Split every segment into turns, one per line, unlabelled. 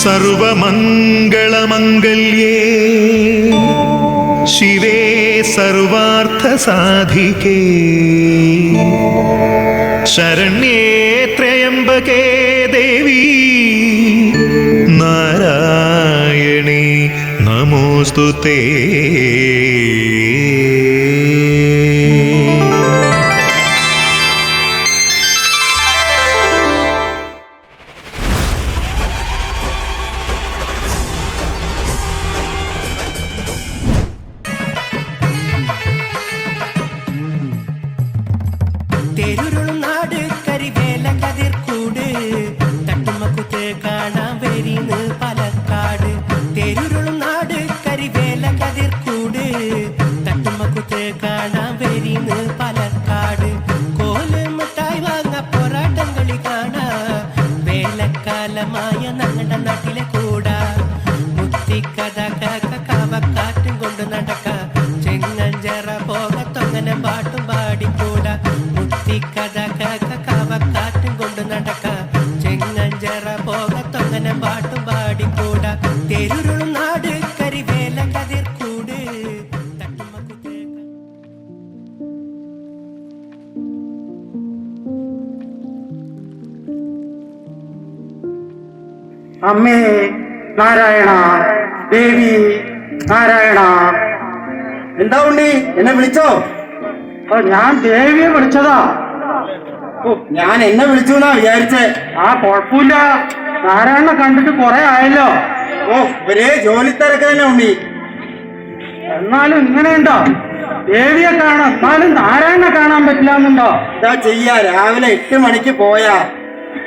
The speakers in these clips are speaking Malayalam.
സർവമംഗളമംഗല്യേ ശിവേ സർവാർത്ഥസാധികേ ശരണ്യേ ത്രയംബകേ ദേവി നാരായണീ നമോസ്തുതേ.
അമ്മേ നാരായണ, ദേവി നാരായണ.
എന്താ ഉണ്ണി, എന്നെ വിളിച്ചോ?
ഞാൻ ദേവിയെ വിളിച്ചതാ.
ഞാൻ എന്നെ വിളിച്ചു എന്നാ വിചാരിച്ചേ.
കുഴപ്പമില്ല, നാരായണ കണ്ടിട്ട് കുറെ ആയല്ലോ.
ഒരേ ജോലി തിരക്ക് തന്നെ ഉണ്ണി.
എന്നാലും ഇങ്ങനെയുണ്ടോ? ദേവിയെ കാണാം, എന്നാലും നാരായണനെ കാണാൻ പറ്റില്ല എന്നുണ്ടോ?
എന്താ ചെയ്യാ, രാവിലെ 8 മണിക്ക് പോയാ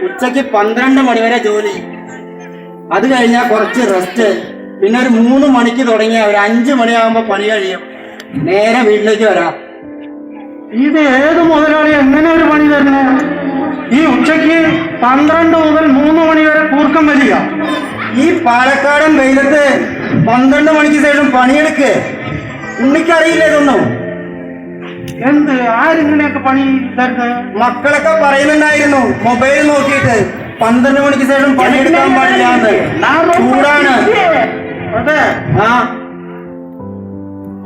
ഉച്ചക്ക് 12 മണി വരെ ജോലി. അത് കഴിഞ്ഞാൽ കുറച്ച് റെസ്റ്റ്, പിന്നെ ഒരു 3 മണിക്ക് തുടങ്ങിയ ഒരു 5 മണിയാകുമ്പോ പണി കഴിയും. നേരെ വീട്ടിലേക്ക് വരാം.
ഇത് ഏത് മുതലാളി എങ്ങനെ ഒരു പണി തരുന്നേ? ഈ ഉച്ചക്ക് 12 മുതൽ 3 മണി വരെ കൂർക്കം വരിക.
ഈ പാലക്കാടൻ വെയിലത്ത് 12 മണിക്ക് ശേഷം പണിയെടുക്ക്. ഉണ്ണിക്കറിയില്ല ഇതൊന്നും.
എന്ത് ആരിങ്ങനെയൊക്കെ പണി തരുന്നത്?
മക്കളൊക്കെ പറയുന്നുണ്ടായിരുന്നു മൊബൈൽ നോക്കിയിട്ട് 12 മണിക്ക് ശേഷം പണിയെടുക്കാൻ പാടില്ലാന്ന്. ചൂടാണ്.
അതെ,
ആ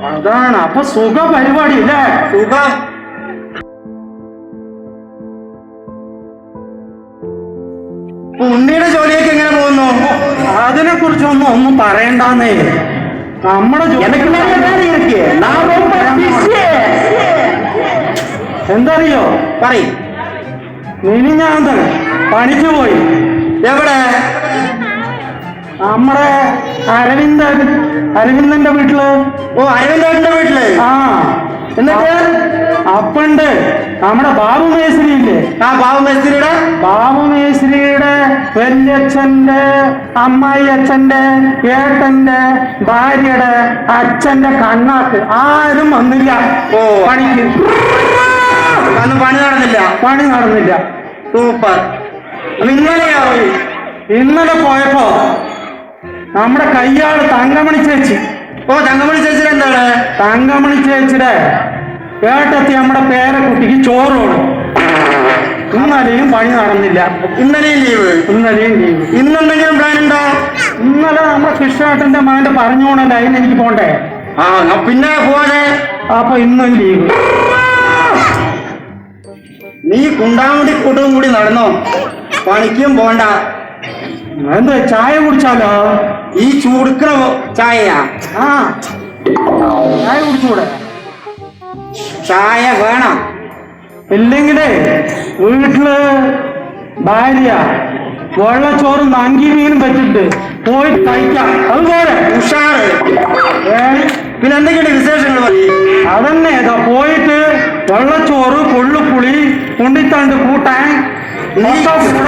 അതാണ്. അപ്പൊ സുഖ പരിപാടി അല്ലേ?
സുഖം. ഉണ്ണിയുടെ ജോലിയൊക്കെ എങ്ങനെ പോകുന്നു?
അതിനെ കുറിച്ചൊന്നും പറയണ്ടെന്നേ. നമ്മുടെ എന്തറിയോ?
പറയും.
മിനിഞ്ഞാന്തൻ പണിക്ക് പോയി.
എവിടെ?
നമ്മുടെ അരവിന്ദന്റെ വീട്ടില്.
അരവിന്ദന്റെ വീട്ടില്?
എന്നിട്ട് അപ്പണ്ട് നമ്മുടെ ബാബു മേസ്ത്രി ഇല്ലേ? ബാബു മേസ്ത്രിയുടെ വല്യച്ഛന്റെ അമ്മായി അച്ഛന്റെ ഏട്ടന്റെ ഭാര്യയുടെ അച്ഛന്റെ കണ്ണാക്ക് ആരും വന്നില്ല പണിക്ക്. പണി നടന്നില്ല.
സൂപ്പർ.
ഇന്നലെ പോയപ്പോ നമ്മുടെ കയ്യാള് തങ്കമണി ചേച്ചി.
തങ്കമണി ചേച്ചി എന്താണ്?
തങ്കമണി ചേച്ചിയുടെ ഏട്ടത്തി നമ്മുടെ പേരക്കുട്ടിക്ക് ചോറോട്. ഇന്നലെയും പണി നടന്നില്ല.
ഇന്നലെയും ലീവ്.
ഇന്നെന്തെങ്കിലും പ്ലാൻ ഉണ്ടോ? ഇന്നലെ നമ്മുടെ കൃഷ്ണേട്ടന്റെ മകന്റെ പറഞ്ഞോണല്ലോ, അതിന് എനിക്ക് പോണ്ടേ.
പിന്നെ പോവാതെ.
അപ്പൊ ഇന്നും ലീവ്.
നീ കുണ്ടാമുടി കൂട്ടവും കൂടി നടന്നോ? പണിക്കും പോണ്ട.
എന്താ ചായ കുടിച്ചാലോ?
ഈ ചൂടുക്കണ ചായയാ?
ചായ കുടിച്ചൂടെ?
ചായ വേണം.
ഇല്ലെങ്കിലേ വീട്ടില് ഭാര്യ വെള്ളച്ചോറും നങ്കി മീനും വെച്ചിട്ട് പോയി കഴിക്കാം. അതുപോലെ
ഉഷാറ്. പിന്നെ എന്തൊക്കെയുണ്ട് വിശേഷങ്ങൾ?
അതന്നെ, ഇതാ പോയിട്ട് വെള്ളച്ചോറ്, കൊള്ളുപുളി, ഉണ്ണിത്തണ്ട് കൂട്ടാൻ,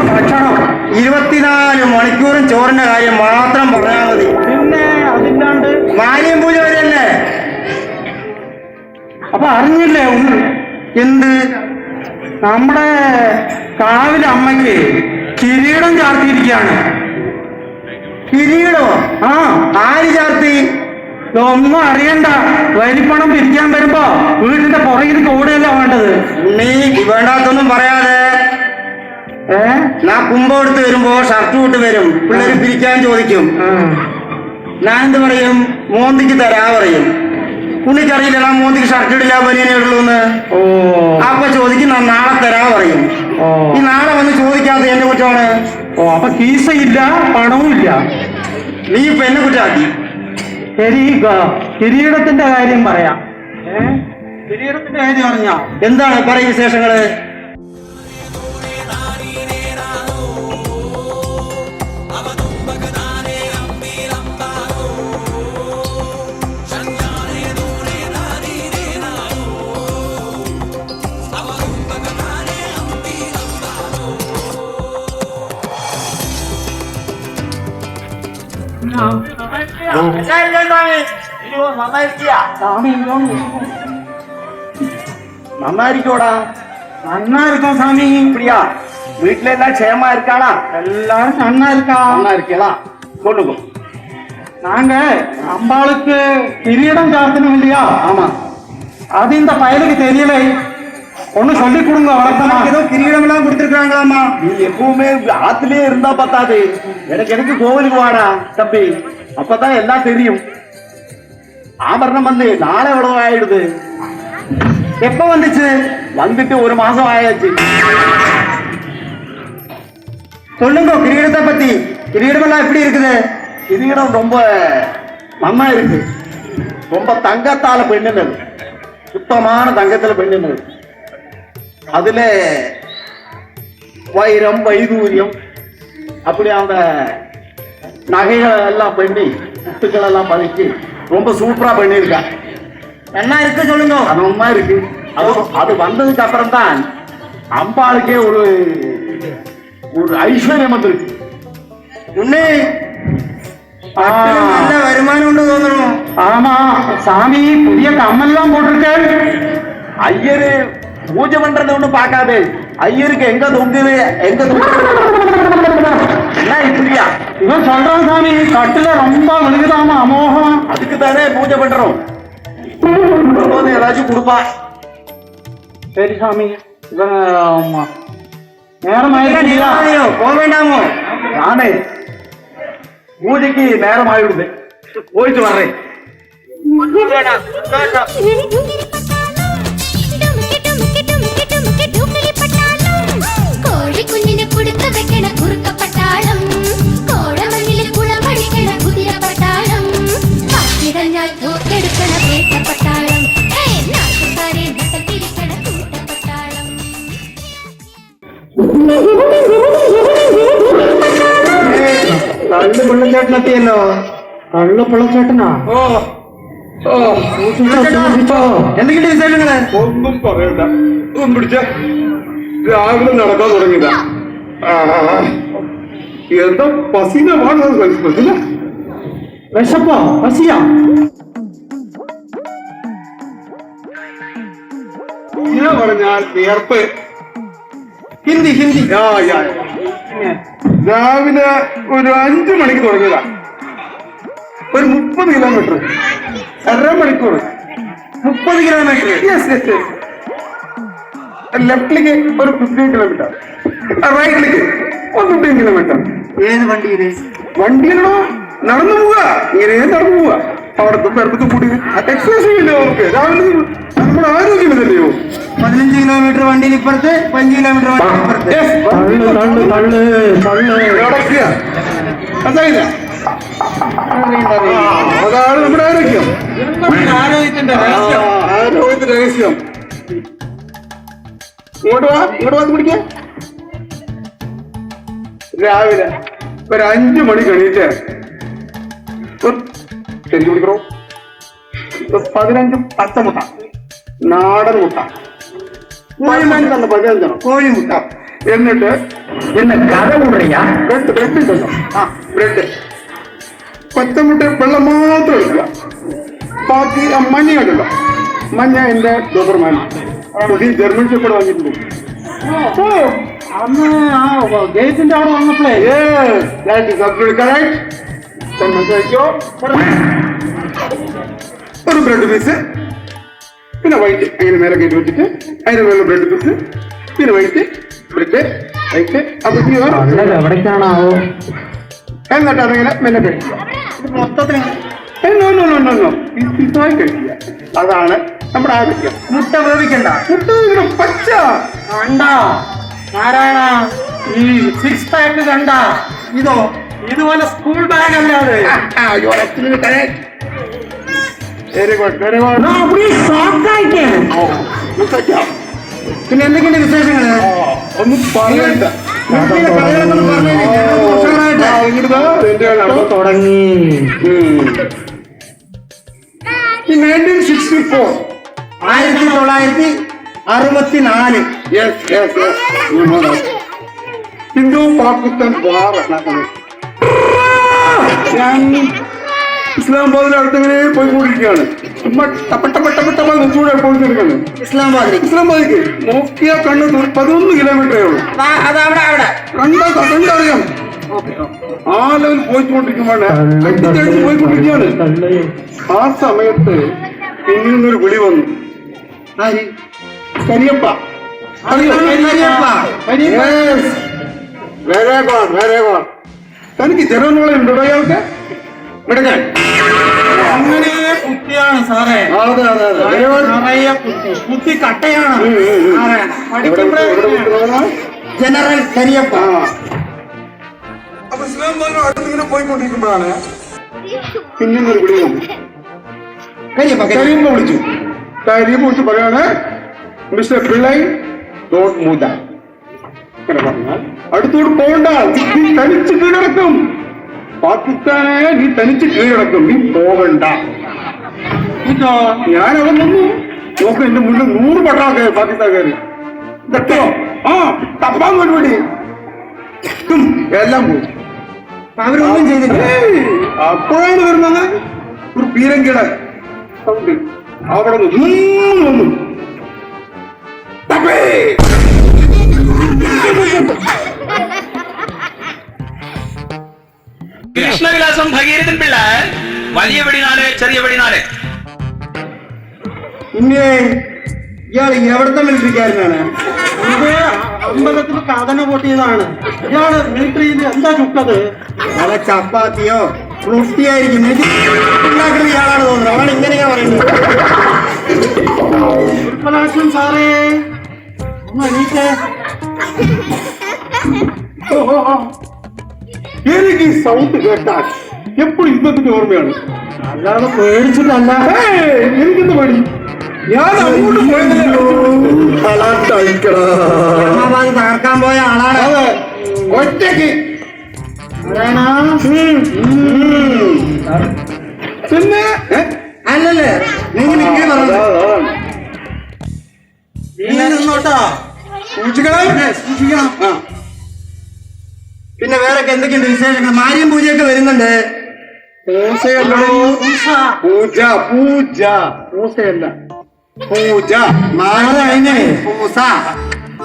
ഭക്ഷണം.
24 മണിക്കൂറും ചോറിന്റെ കാര്യം മാത്രം പറഞ്ഞാൽ മതി.
പിന്നെ അതില്ലാണ്ട്
മാലിയം പൂജ വരെയല്ലേ?
അപ്പൊ അറിഞ്ഞില്ലേ
എന്ത്?
നമ്മുടെ കാവിലെ അമ്മയ്ക്ക് കിരീടം ചാർത്തിയിരിക്കുകയാണ്.
കിരീടോ? ആര് ചാർത്തി?
ഒന്നും അറിയണ്ട. വരിപ്പണം പിരിക്കാൻ വരുമ്പോ വീടിന്റെ പുറകിൽ ഓടുകയല്ല വേണ്ടത്.
നീ വേണ്ടാത്തൊന്നും പറയാതെ. ഞാൻ കുമ്പം എടുത്ത് വരുമ്പോ ഷർട്ട് വിട്ട് വരും, പിള്ളേര് പിരിക്കാൻ ചോദിക്കും. ഞാൻ എന്ത് പറയും? മോന്തിക്ക് തരാ പറയും. പുള്ളിക്കറിയില്ല മോന്തിക്ക് ഷർട്ട് ഇടില്ല ബനിയനേ ഉള്ളൂന്ന്. അപ്പൊ ചോദിക്കും ഞാൻ നാളെ തരാ പറയും. ഈ നാളെ വന്ന് ചോദിക്കാതെ എന്റെ കുറ്റമാണ്.
അപ്പൊ കീസയില്ല, പണവും ഇല്ല.
നീ ഇപ്പൊ എന്നെ കുറ്റാക്കി.
ശരി, കിരീടത്തിന്റെ കാര്യം പറയാം. കിരീടത്തിന്റെ കാര്യം അറിഞ്ഞ
എന്താണ് പറയും വിശേഷങ്ങള്? നന്നായിരിക്കോടാ.
നന്നായിരിക്കും சாமி.
இப்படியா? வீட்டுல எல்லாம் க்ஷேமா இருக்காளா?
எல்லாரும் நன்னா இருக்கா.
நன்னா இருக்கலாம். சொல்லுங்க.
நாங்க அம்பாளுக்கு கிரீடம் சாத்தணும் இல்லையா?
ஆமா.
அது இந்த பயலுக்கு தெரியலை. ஒண்ணு சொல்லி கொடுங்க. வழக்கமா
ஏதோ கிரீடம் எல்லாம் கொடுத்துருக்காங்களாமா. நீ எப்பவுமே ஆத்துலயே இருந்தா பத்தாது. எனக்கு கோவிலுக்கு வாடா தம்பி, அப்பதான் எல்லாம் தெரியும். ஆபரணம் வந்து நாளை எவ்வளவு ஆயிடுது. எப்ப வந்துச்சு? வந்துட்டு ஒரு மாசம் ஆயாச்சு. சொல்லுங்க கிரீடத்தை பத்தி. கிரீடம் எல்லாம் எப்படி இருக்குது? கிரீடம் ரொம்ப நன்னா இருக்கு. ரொம்ப தங்கத்தால பெண்ணுனது, சுத்தமான தங்கத்துல பெண்ணுனது. அதுல வைரம் வைதூரியம் அப்படி அந்த நகைகள் எல்லாம் பண்ணி முத்துக்கள் எல்லாம் பதிச்சு ரொம்ப சூப்பரா பண்ணியிருக்கா. என்ன இருக்கு சொல்லுங்க. நல்லா இருக்கு. அது வந்ததுக்கு அப்புறம் தான் அம்பாளுக்கே ஒரு ஐஸ்வர்யம் வந்திருக்கு. உன்னே நல்ல வருமானம் உண்டு தோன்றணும்.
ஆமா சாமி, புதிய கம்மெல்லாம் போட்டிருக்கேன்.
ஐயரு பூஜை பண்றதை ஒண்ணும் பார்க்காது. ஐயருக்கு எங்க தொங்குது எங்க என்ன இப்படியா?
இவன் சொல்றான் சாமி, கட்டுல ரொம்ப விழுகுதாமா அமோகம்.
அதுக்கு தானே பூஜை பண்றோம். ஏதாச்சும் கொடுப்பா.
சரி சாமி, இவன் நேரம்
போக வேண்டாமோ? நானே பூஜைக்கு நேரம் ஆயிடுது, போயிட்டு வர்றேன்.
கோழி குஞ்சிന് കൊടുക്ക വെക്കണ കുറുക്ക പട്ടാളം, കോഴമണ്ണിൽ കുളമടിക്കണ കുതിര പട്ടാളം, കാത്തിരഞ്ഞാൽ തോക്കെടുക്കണ വേട്ട പട്ടാളം, നാട്ടുകാരെ നട്ടത്തിരിക്കണ കൂട്ട പട്ടാളം.
കള്ളു പിള്ളച്ചേട്ടനെത്തിയല്ലോ.
കള്ളു പിള്ളച്ചേട്ടനാ?
എന്തെങ്കിലും വിശേഷങ്ങള്?
ഒന്നും പറയണ്ട. ഒന്നും പിടിച്ച രാവിലെ നടക്കാൻ തുടങ്ങിയതാ. എന്താ പസീന വാങ്ങുന്നത്?
വിശപ്പോ പസിയാ?
ഞാൻ പറഞ്ഞാൽ വിയർപ്പ്.
ഹിന്ദി ഹിന്ദി.
രാവിലെ ഒരു 5 മണിക്ക് തുടങ്ങിയതാ. ഒരു 30 കിലോമീറ്റർ, 1.5 മണിക്കൂർ.
30 കിലോമീറ്റർ.
ലെഫ്റ്റിലേക്ക് ഒരു 15 കിലോമീറ്റർ, റൈറ്റിലേക്ക് 15 കിലോമീറ്റർ.
ഏത് വണ്ടിയില്?
വണ്ടിയിലോ നടന്നു പോവുക, ഇങ്ങനെ നടന്നു പോവുക. അവിടത്തെ പേർക്കത്ത് കൂടി എക്സസൈസ് ചെയ്യില്ലേ അവർക്ക്? രാവിലെ നമ്മുടെ ആരോഗ്യമല്ലയോ?
15 കിലോമീറ്റർ വണ്ടിയിൽ ഇപ്പുറത്ത്, 5 കിലോമീറ്റർ വണ്ടി ഇപ്പുറത്ത്.
നടക്കുക. മനസ്സിലായില്ല? അതാണ് നമ്മുടെ ആരോഗ്യം.
ആരോഗ്യത്തിന്റെ
ആരോഗ്യത്തിന്റെ രഹസ്യം. ഇങ്ങോട്ട് വന്ന് പിടിക്കാം. രാവിലെ ഒരു 5 മണിക്ക് എണീറ്റ് ശരിക്കും പിടിക്കണോ? 15 പച്ചമുട്ട, നാടൻ മുട്ട, 15 കോഴിമുട്ട. എന്നിട്ട്
കഥ കൂടറിയാ?
ബ്രെഡ് ഉണ്ടല്ലോ, ബ്രെഡ്, പച്ചമുട്ട വെള്ളം മാത്രം എടുക്കുക. ബാക്കി മഞ്ഞ ഉണ്ടല്ലോ, മഞ്ഞ എന്റെ ഡോബർമാൻ പുതിയ ജർമ്മൻ ഷെപ്പേർഡ് വാങ്ങിയിട്ടുണ്ട്.
അന്ന് ആ ഗേറ്റിന്റെ അവിടെ വന്നപ്പോഴേ
ഒരു ബ്രെഡ് പീസ്, പിന്നെ വൈറ്റ് അങ്ങനെ മേലെ കയറ്റി വെച്ചിട്ട് അതിന് മേലെ ബ്രെഡ് പീസ്, പിന്നെ വൈറ്റ് ബ്രെഡ്, ഓക്കെ അപ്പൊ നീ വേണം.
കള്ളൻ എവിടേക്കാണാവോ?
എന്നിട്ട് അതിങ്ങനെ മെല്ലെ കഴിക്കുക.
ഇത് മൊത്തത്തിൽ
പിസ്സായി കഴിക്കുക. അതാണ് നമ്മുടെ ആരോഗ്യം.
മുട്ട വേവിക്കണ്ട.
മുട്ട ഇങ്ങനെ പച്ച
കണ്ട നാരായണ, ഈ 6 പാക്ക് കണ്ട?
ഇതോ?
ഇതുപോലെ സ്കൂൾ ബാഗ് അല്ലാതെ.
Very good very good.
പിന്നെ എന്തൊക്കെയുണ്ട് വിശേഷങ്ങള്?
ഒന്നും പറയണ്ട.
വീട്ടിലെ കഥകളൊക്കെ പറഞ്ഞു
തുടങ്ങി.
ഈ 1964
1964
ഹിന്ദു പാകിസ്ഥാൻ വാർ നടക്കുന്നത്. ഞാൻ ഇസ്ലാമാബാദിനടുത്ത് ഇങ്ങനെ പോയിക്കൊണ്ടിരിക്കുകയാണ്. ചൂടെ പോയിക്കൊണ്ടിരിക്കുകയാണ്. ഇസ്ലാമാബാദിലേക്ക് നോക്കിയ കണ്ണ് 11 കിലോമീറ്ററേ ഉള്ളൂ. കണ്ടറിയാം. ആ ലെവൽ പോയിക്കൊണ്ടിരിക്കുമ്പോഴാണ് പോയിക്കൊണ്ടിരിക്കുകയാണ്. ആ സമയത്ത് പിന്നിൽ നിന്നൊരു വിളി വന്നു. കരിയപ്പ. തനിക്ക് ജനങ്ങളെ ഉണ്ടോ അയാൾക്ക്? മിടുക്കൻ.
അങ്ങനെ കുട്ടിയാണ് സാറേ.
അതെ അതെ അതെ.
നിറയെ കുത്തി കട്ടയാണ്.
ജനറൽ കരിയപ്പ.
അപ്പൊ ഇസ്ലാമാബാദിന് അടുത്തിങ്ങനെ പോയിക്കൊണ്ടിരിക്കുമ്പോഴാണ് പിന്നെ ഒരു വിളി വന്നു. കരിയപ്പ വിളിച്ചു. കരിയപ്പ വിളിച്ച് പറയാണ്, mister Pillai don't move that. പറഞ്ഞാൽ അടുത്തോട്ട് പോകണ്ട, നീ തനിച്ച് കീഴടക്കും. പാകിസ്ഥാനെ നീ തനിച്ച് കീഴടക്കും, നീ പോകണ്ട. ഞാൻ അവിടെ നിന്നു നോക്കും. എന്റെ മുന്നിൽ 100 പട്ടാൾക്കാർ പാകിസ്ഥാൻകാര്. ഇതൊക്കെയോ ആ തപ്പാൻ വേണ്ടി എല്ലാം പോയി.
അവരൊന്നും ചെയ്തില്ല.
അപ്പോഴാണ് വരുന്നത് ഒരു പീരങ്കിട സൗണ്ട്. അവിടെ വന്നു.
കൃഷ്ണവിലാസം ഭഗീരഥൻ പിള്ള, വലിയ വെടിനാല് ചെറിയ വെടിനാല്.
പിന്നെ ഇയാൾ എവിടുത്തെ മിലിറ്ററിക്കാരനാണ്?
ഇത് അമ്പലത്തിൽ കഥന പൊട്ടിയതാണ്. ഇയാള് മിലിറ്ററിയിൽ എന്താ ചുട്ടത്?
അല്ല ചപ്പാത്തിയോ റൊട്ടിയായിരിക്കും. ഉണ്ടാക്കുന്നത് ഇയാളാണ് തോന്നുന്നത്. അവൾ ഇങ്ങനെയാ പറയുന്നത്.
ഉൽപ്പലാക്ഷൻ സാറേ ഒന്ന് എണീറ്റേ.
എനിക്ക് ഈ സൗണ്ട് കേട്ടാൽ എപ്പോഴും ഇന്നത്തിന്റെ ഓർമ്മയാണ്.
അല്ലാതെ പേടിച്ചിട്ടല്ല.
എനിക്കെന്ത് പേടി? ഞാൻ അങ്ങോട്ട് പോയതല്ലോ.
ഇസ്ലാമാബാദ് തകർക്കാൻ പോയ ആളാണ്.
അതെ, ഒറ്റയ്ക്ക്. പിന്നെ
അല്ലല്ലേ നിങ്ങൾ ഇങ്ങനെ പറഞ്ഞത്?
നിന്നോട്ടാ
സൂക്ഷിക്കണം. പിന്നെ വേറെ എന്തൊക്കെയുണ്ട് വിശേഷങ്ങൾ? മാരിയും പൂജയൊക്കെ വരുന്നുണ്ട്.
പൂജയല്ല പൂജ.
പൂസ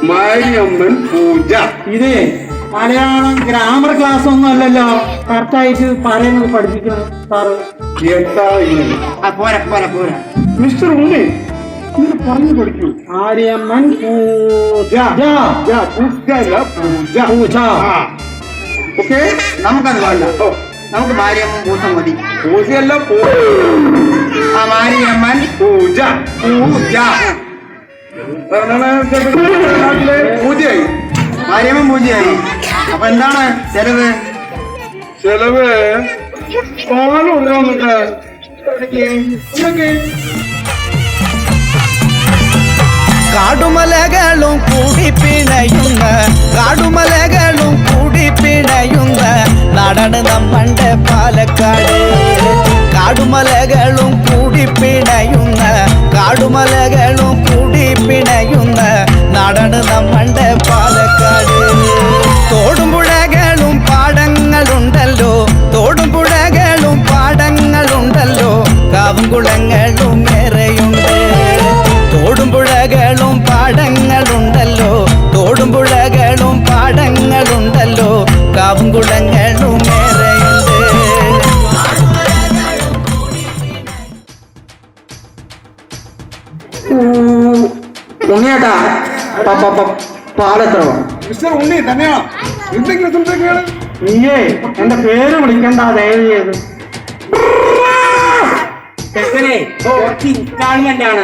മാരിയമ്മൻ പൂജ.
ഇത് മലയാളം ഗ്രാമർ ക്ലാസ് ഒന്നും അല്ലല്ലോ. കറക്റ്റായിട്ട് പറയുന്നത് പഠിപ്പിക്കണം സാറ്.
എന്താ ഇങ്ങനെ?
പോരാ പോരാ പോരാ.
മിസ്റ്റർ ഉണ്ണി ഇത് പറഞ്ഞു പഠിക്കൂ.
ആര്യമ്മൻ പൂജ.
പൂജ. ഓക്കെ,
നമുക്കത് വേണ്ട. നമുക്ക് മാരിയമ്മൻ പൂസ മതി.
പൂജയല്ല
ആ മാരിയമ്മൻ
പൂജ.
പൂജ.
നാട്ടിലെ പൂജയായി.
മാരിയമ്മൻ പൂജയായി. അപ്പൊ എന്താണ് ചെലവ്?
ചെലവ് പാലുണ്ട്.
കാടുമലകളും കൂടി പിണയുന്ന നാടാണ് നമ്മളുടെ പാലക്കാട്. കാടുമലകളും കൂടി പിണയുന്ന നാടാണ് നമ്മളുടെ പാലക്കാട്. തോടും പുഴകളും പാടങ്ങളുണ്ടല്ലോ, കാവും കുളങ്ങളും ഏറെയുണ്ട്. തോടും പുഴകളും പാടങ്ങളുണ്ടല്ലോ, കാവും കുളങ്ങളും ഏറെയുണ്ട്.
ഉണ്ണിയേട്ടാ പാലെത്ര?
മിസ്റ്റർ ഉണ്ണി തന്നെയാ? എന്തെങ്കിലും സംസാരിക്കുകയാണ്?
നീയേ എന്റെ പേര് വിളിക്കണ്ട ദയവ് ചെയ്ത്.
ചെക്കനെ കുറച്ച് ഇൻസ്റ്റാൾമെന്റ് ആണ്.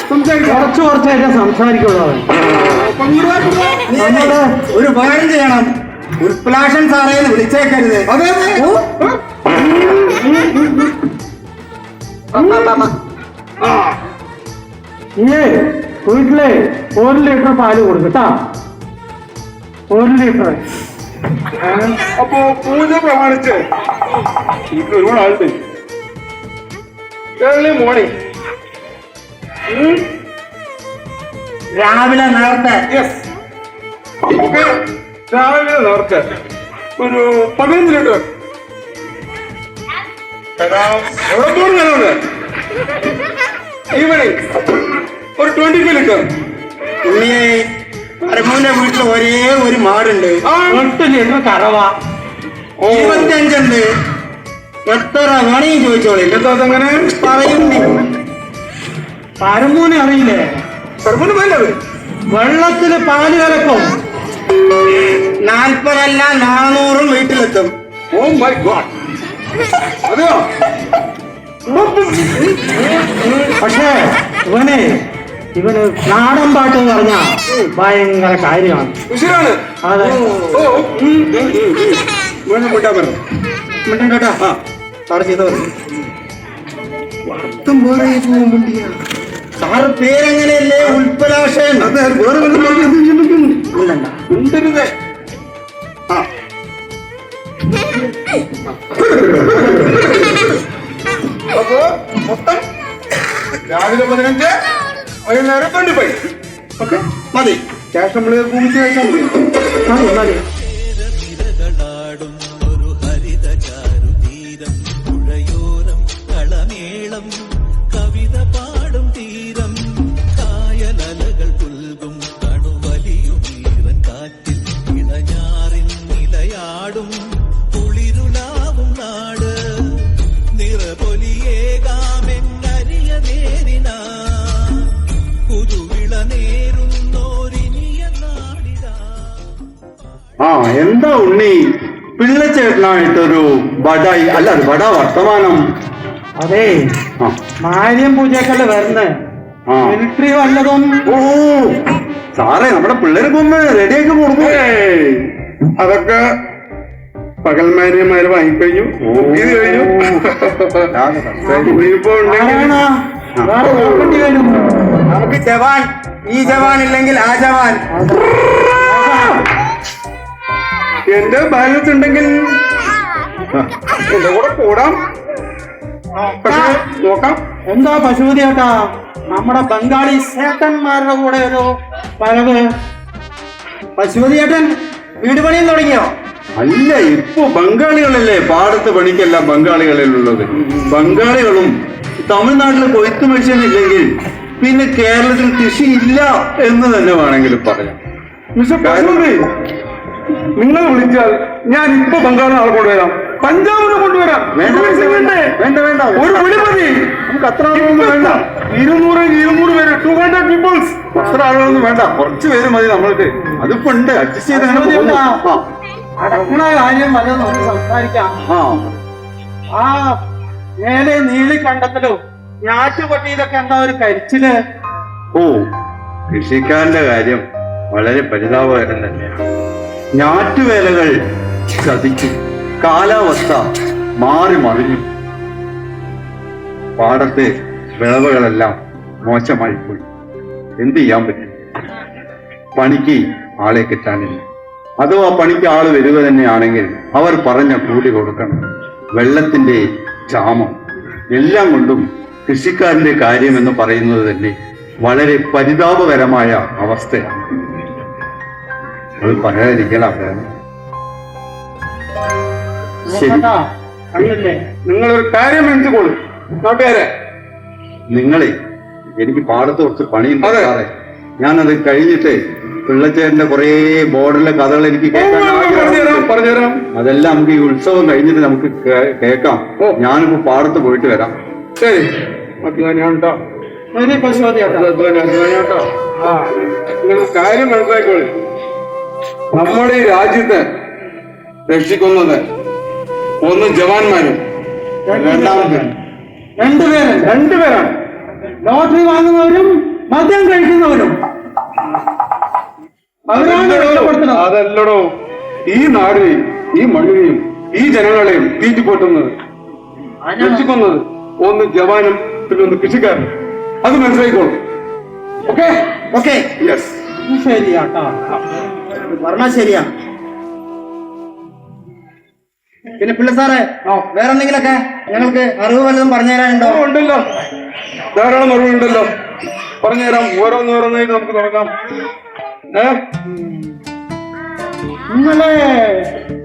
കുറച്ചായിട്ട് സംസാരിക്കുള്ളൂ അവൻ.
നീ ഒരു ഉപകാരം ചെയ്യണം, ഉൽപ്ലാഷൻ സാറേ എന്ന് വിളിച്ചേക്കരുത്.
അതെ അതെ.
നീയേ വീട്ടിലെ 1 ലിറ്റർ പാല് കൊടുക്കട്ടാ. 1 ലിറ്റർ.
അപ്പോ പൂജ പ്രമാണിച്ച് വീട്ടിൽ ഒരുപാട് ആളുണ്ട്. Early morning.
രാവിലെ നേരത്തെ.
യെസ്. ഓക്കെ, രാവിലെ നേരത്തെ ഒരു 15 ലിറ്റർ. എവിടെ പോകുന്നു ഞാനുണ്ട്? ഈവനിങ് ഒരു 25 ലിറ്റർ.
ഉണ്ണിയെ പരമൂന്റെ വീട്ടിൽ ഒരേ ഒരു മാടുണ്ട്.
8 ലിറ്റർ കറവ.
25 ഉണ്ട്. എത്ര വേണമെങ്കിൽ ചോദിച്ചോളി.
എന്താ അതങ്ങനെ
പറയുന്നു.
പരമൂനെ അറിയില്ലേ?
സർവ്വന് വേണ്ടത്
വെള്ളത്തില് പാല് കലക്കും.
40 അല്ല 400 വീട്ടിലെത്തും.
Oh my God. അതെയോ?
പക്ഷേ ഇവന് നാടൻ പാട്ട് പറഞ്ഞ ഭയങ്കര കാര്യമാണ്.
ശരിയാണ്.
അതെ.
ഓ വേണം വിട്ടാ വരണം.
മിണ്ടൻ കേട്ടാ.
ആ
സാറ് ചെയ്ത വർത്തം വേറെ പോകുമ്പോണ്ടിയാ. സാറ് പേരെങ്ങനെയല്ലേ? ഉൽപ്പലാഷൻ.
അതെ, വേറെ വല്ല ചിന്തിക്കുന്നു
ഉണ്ടണ്ട.
ഉണ്ടരുതേ. ആ അപ്പോ മൊത്തം രാവിലെ 15, വൈകുന്നേരം 25. ഓക്കെ മതി. ക്യാഷ് നമ്മൾ ഭൂമിക്ക് കഴിച്ചാൽ മതി.
മതി മതി.
നിരകളാടും ഒരു ഹരിത ചാരുതീരം, പുഴയോരം കളമേളം കവിത പാടും തീരം, കായലലകൾ പുൽകും കണുവലിയും ഈറൻ കാറ്റിൽ ഇളഞ്ഞാറിൻ നിലയാടും കുളിരുലാവും നാട്, നിറപൊലിയേകാമെന്നരിയ നേരിനാ പുതുവിള നേരുന്നോരിനിയ നാടിതാ.
ആ എന്താ ഉണ്ണി പിള്ളച്ചേട്ടനായിട്ടൊരു ബടായി അല്ല അത് ബട വർത്തമാനം.
അതെ,
ആ
മാര്യം പൂജക്കല്ലേ വരുന്നേ.
ആ.
മിലിറ്ററി വല്ലതും.
ഓ സാറേ നമ്മുടെ പിള്ളേർക്ക് ഒന്ന് റെഡിയാക്കി കൊടുക്കൂ. അതൊക്കെ പകൽമാര്യന്മാര് വാങ്ങിക്കഴിഞ്ഞു, ഇത് കഴിഞ്ഞു. ഇനിയിപ്പോ ഉണ്ടെങ്കിൽ
ആരാണ്? വേറെ നോക്കേണ്ടി വരും.
നമുക്ക് ജവാൻ, ഈ ജവാൻ ഇല്ലെങ്കിൽ ആ ജവാൻ.
എന്റെ ബാലൻസ് ഉണ്ടെങ്കിൽ എന്റെ കൂടെ കൂടാം. പക്ഷെ നോക്കാം.
എന്താ പശുപതി ചേട്ടാ, നമ്മുടെ ബംഗാളി സേട്ടന്മാരുടെ കൂടെ ഒരു വരവ്.
പശുപതി ചേട്ടൻ വീട് പണിയും തുടങ്ങിയോ?
അല്ല, ഇപ്പൊ ബംഗാളികളല്ലേ പാടത്ത് പണിക്കല്ല ബംഗാളികളിലുള്ളത്. ബംഗാളികളും തമിഴ്നാട്ടിൽ കൊയ്ത്തു മെഷീനില്ലെങ്കിൽ പിന്നെ കേരളത്തിൽ കൃഷി ഇല്ല എന്ന് തന്നെ വേണമെങ്കിൽ പറയാം. നിങ്ങൾ വിളിച്ചാൽ ഞാൻ ഇപ്പൊ ബംഗാളിൽ ആൾ കൊണ്ടുവരാം, പഞ്ചാബിനെ കൊണ്ടുവരാം.
വേണ്ട വേണ്ട,
ഒരു വിളി മതി. നമുക്ക് അത്ര ആളുകളൊന്നും വേണ്ട. 200 പേര്, 200 പീപ്പിൾസ്. അത്ര ആളുകളൊന്നും വേണ്ട, കുറച്ച് പേര് മതി നമ്മൾക്ക്. അതിപ്പോ ഉണ്ട്, അഡ്ജസ്റ്റ് ചെയ്ത് അങ്ങനെ പോകുന്നു.
അടക്കണ കാര്യം വല്ലതും നമുക്ക് സംസാരിക്കാം.
ആ
ആ മേലെ നീലിക്കണ്ടത്തിലും ഞാറ്റുപട്ടിയിലൊക്കെ എന്താ ഒരു കരിച്ചില്.
ഓ കൃഷിക്കാരന്റെ കാര്യം വളരെ പരിതാപകരം തന്നെയാണ്. ഞാറ്റുവേലകൾ ചതിച്ചു, കാലാവസ്ഥ മാറി മറിഞ്ഞു, പാടത്തെ വിളവുകളെല്ലാം മോശമായി പോയി. എന്ത് ചെയ്യാൻ പറ്റും? പണിക്ക് ആളെ കിട്ടാനില്ല. അഥവാ പണിക്ക് ആള് വരിക തന്നെയാണെങ്കിൽ അവർ പറഞ്ഞ കൂലി കൊടുക്കണം. വെള്ളത്തിന്റെ ക്ഷാമം എല്ലാം കൊണ്ടും കൃഷിക്കാരന്റെ കാര്യം എന്ന് പറയുന്നത് തന്നെ വളരെ പരിതാപകരമായ അവസ്ഥയാണ്. അത് പറയാതിരിക്കലാണ്. ശരി,
കണ്ടില്ലേ?
നിങ്ങളൊരു കാര്യം മനസ്സിക്കോളൂ നാട്ടുകാരെ. നിങ്ങളെ എനിക്ക് പാടത്ത് കുറച്ച് പണിയുണ്ട് സാറേ. ഞാനത് കഴിഞ്ഞിട്ട് പിള്ളച്ചേരന്റെ കുറെ ബോർഡിലെ കഥകൾ എനിക്ക് പറഞ്ഞുതരാം. അതെല്ലാം നമുക്ക് ഈ ഉത്സവം കഴിഞ്ഞിട്ട് നമുക്ക് കേൾക്കാം. ഞാനിപ്പോ പാടത്ത് പോയിട്ട് വരാം. ശരി,
ശരി പശുപതി ചേട്ടാ.
നിങ്ങൾ കാര്യം മനസ്സിലാക്കോളൂ. നമ്മുടെ ഈ രാജ്യത്തെ രക്ഷിക്കുന്നത് ഒന്ന് ജവാന്മാരും രണ്ടാമത്
രണ്ടുപേരാണ്. ലോട്ടറി വാങ്ങുന്നവരും മദ്യം കഴിക്കുന്നവരും അവരാണ് രക്ഷപ്പെടുത്തുന്നത്.
അതല്ലടോ ഈ നാടിനെയും ഈ മണ്ണിനെയും ഈ ജനങ്ങളെയും തീറ്റിപ്പോട്ടുന്നത് രക്ഷിക്കുന്നത് ഒന്ന് ജവാനും പിന്നെ ഒന്ന് കൃഷിക്കാരനും. അത് മനസ്സിലായിക്കോളും. Okay
okay
yes.
ശരിയാട്ടോ.
പറഞ്ഞാ ശരിയാ. പിന്നെ പിള്ള സാറേ വേറെ എന്തെങ്കിലൊക്കെ ഞങ്ങൾക്ക് അറിവ് വല്ലതും പറഞ്ഞു തരാനുണ്ടോ?
ഉണ്ടല്ലോ, ധാരാളം അറിവുണ്ടല്ലോ. പറഞ്ഞുതരാം. ഓരോന്നോരോന്നായിട്ട് നമുക്ക് തുടങ്ങാം.
ഇന്നലെ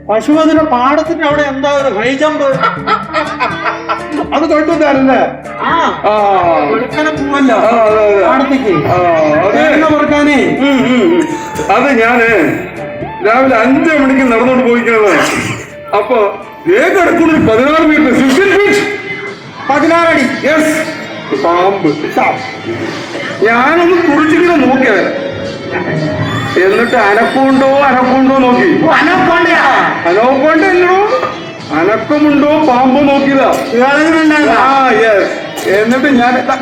പശുപതിയുടെ പാടത്തിന്റെ അവിടെ എന്താ ഒരു ഹൈ ജമ്പ്?
അത് കുഴപ്പമില്ലായിരുന്നേ.
വെളുക്കനെ പോവല്ലോ പാടത്തേക്ക് പറക്കാനേ.
അത് ഞാന് രാവിലെ 5 മണിക്ക് നടന്നോണ്ട് പോയിക്കുന്നതാണ്. അപ്പൊ ഏകടക്കുന്ന 16 മീറ്റർ 16 ഫീറ്റ്
16 അടി.
യെസ്, പാമ്പ്. ഞാനൊന്ന് തുറച്ചിങ്ങനെ നോക്കിയത്, എന്നിട്ട് അനക്കമുണ്ടോ നോക്കി. അനക്കമുണ്ടല്ലോ, അനക്കമുണ്ടോ പാമ്പോ നോക്കിയതാ. എന്നിട്ട് ഞാൻ ഇങ്ങനെ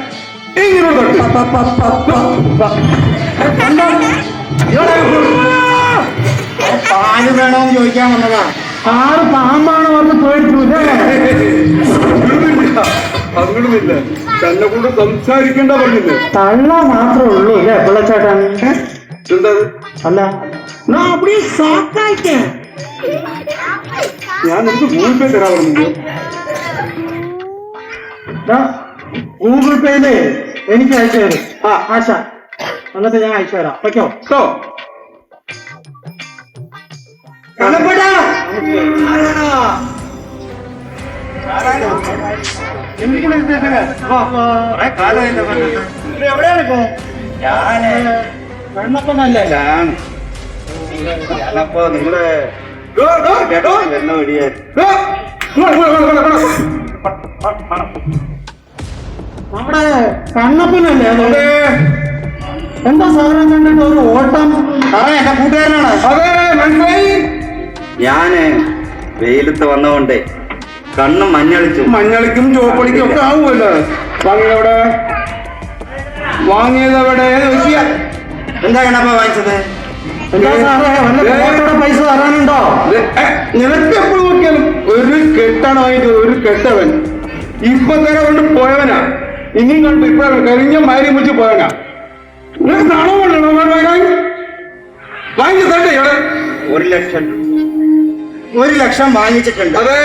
പാല് വേണോന്ന് ചോദിക്കാൻ വന്നതാ.
ആറ് പാമ്പാണ് വന്ന് പേടിച്ചു.
അങ്ങനെയൊന്നുമില്ല, തന്നെ കൊണ്ട് സംസാരിക്കേണ്ട പറഞ്ഞില്ലേ.
തള്ള മാത്രമേ ഉള്ളൂ അല്ലേ പിള്ളച്ചേട്ടൻ?
എന്താ
അല്ല അപ്പടി ഷോക്കായിട്ടേ.
ഞാൻ നമുക്ക് ഗൂഗിൾ പേ തരാൻ പറഞ്ഞത്.
ഗൂഗിൾ പേയില് എനിക്ക് അയച്ചു തരും. ആശ എന്നിട്ട് ഞാൻ അയച്ചു തരാം. വെക്കോ.
എവിടെയാണ് ഇപ്പോ?
വെണ്ണപ്പനല്ലേ?
ഞാനപ്പോ നിങ്ങള് വരുന്ന വഴിയെ
നമ്മുടെ കണ്ണപ്പനല്ലേ? എന്താ സാധനം കണ്ടിട്ട് ഒരു ഓട്ടം?
എന്റെ കൂട്ടുകാരനാണ്.
അതെ, മനസ്സിലായി.
ഞാന് വെയിലത്ത് വന്നതുകൊണ്ട് കണ്ണും
മഞ്ഞളിക്കും ചുവപ്പളിക്കും ഒക്കെ ആവുമല്ലോ. വാങ്ങിയതെവിടെ നോക്കിയ.
എന്താ കണ്ണപ്പ വാങ്ങിച്ചത്?
എന്താ സാറേ വല്ല പൈസ തരാനുണ്ടോ?
നിനക്ക് എപ്പോഴും നോക്കിയാലും ഒരു കെട്ടാണ് വാങ്ങിച്ചത്. ഒരു കെട്ടവൻ ഇപ്പൊ തന്നെ കൊണ്ട് പോയവനാ. ഇനിയും കണ്ടു ഇപ്പൊ കരിഞ്ഞ മാരി മുച്ച് പോയവനാ. നിനക്ക് നാണോ വേണ്ടോ വാങ്ങിച്ചു തരട്ടെ? ഇവിടെ
1 ലക്ഷം വാങ്ങിച്ചിട്ടുണ്ട്.
അതെ,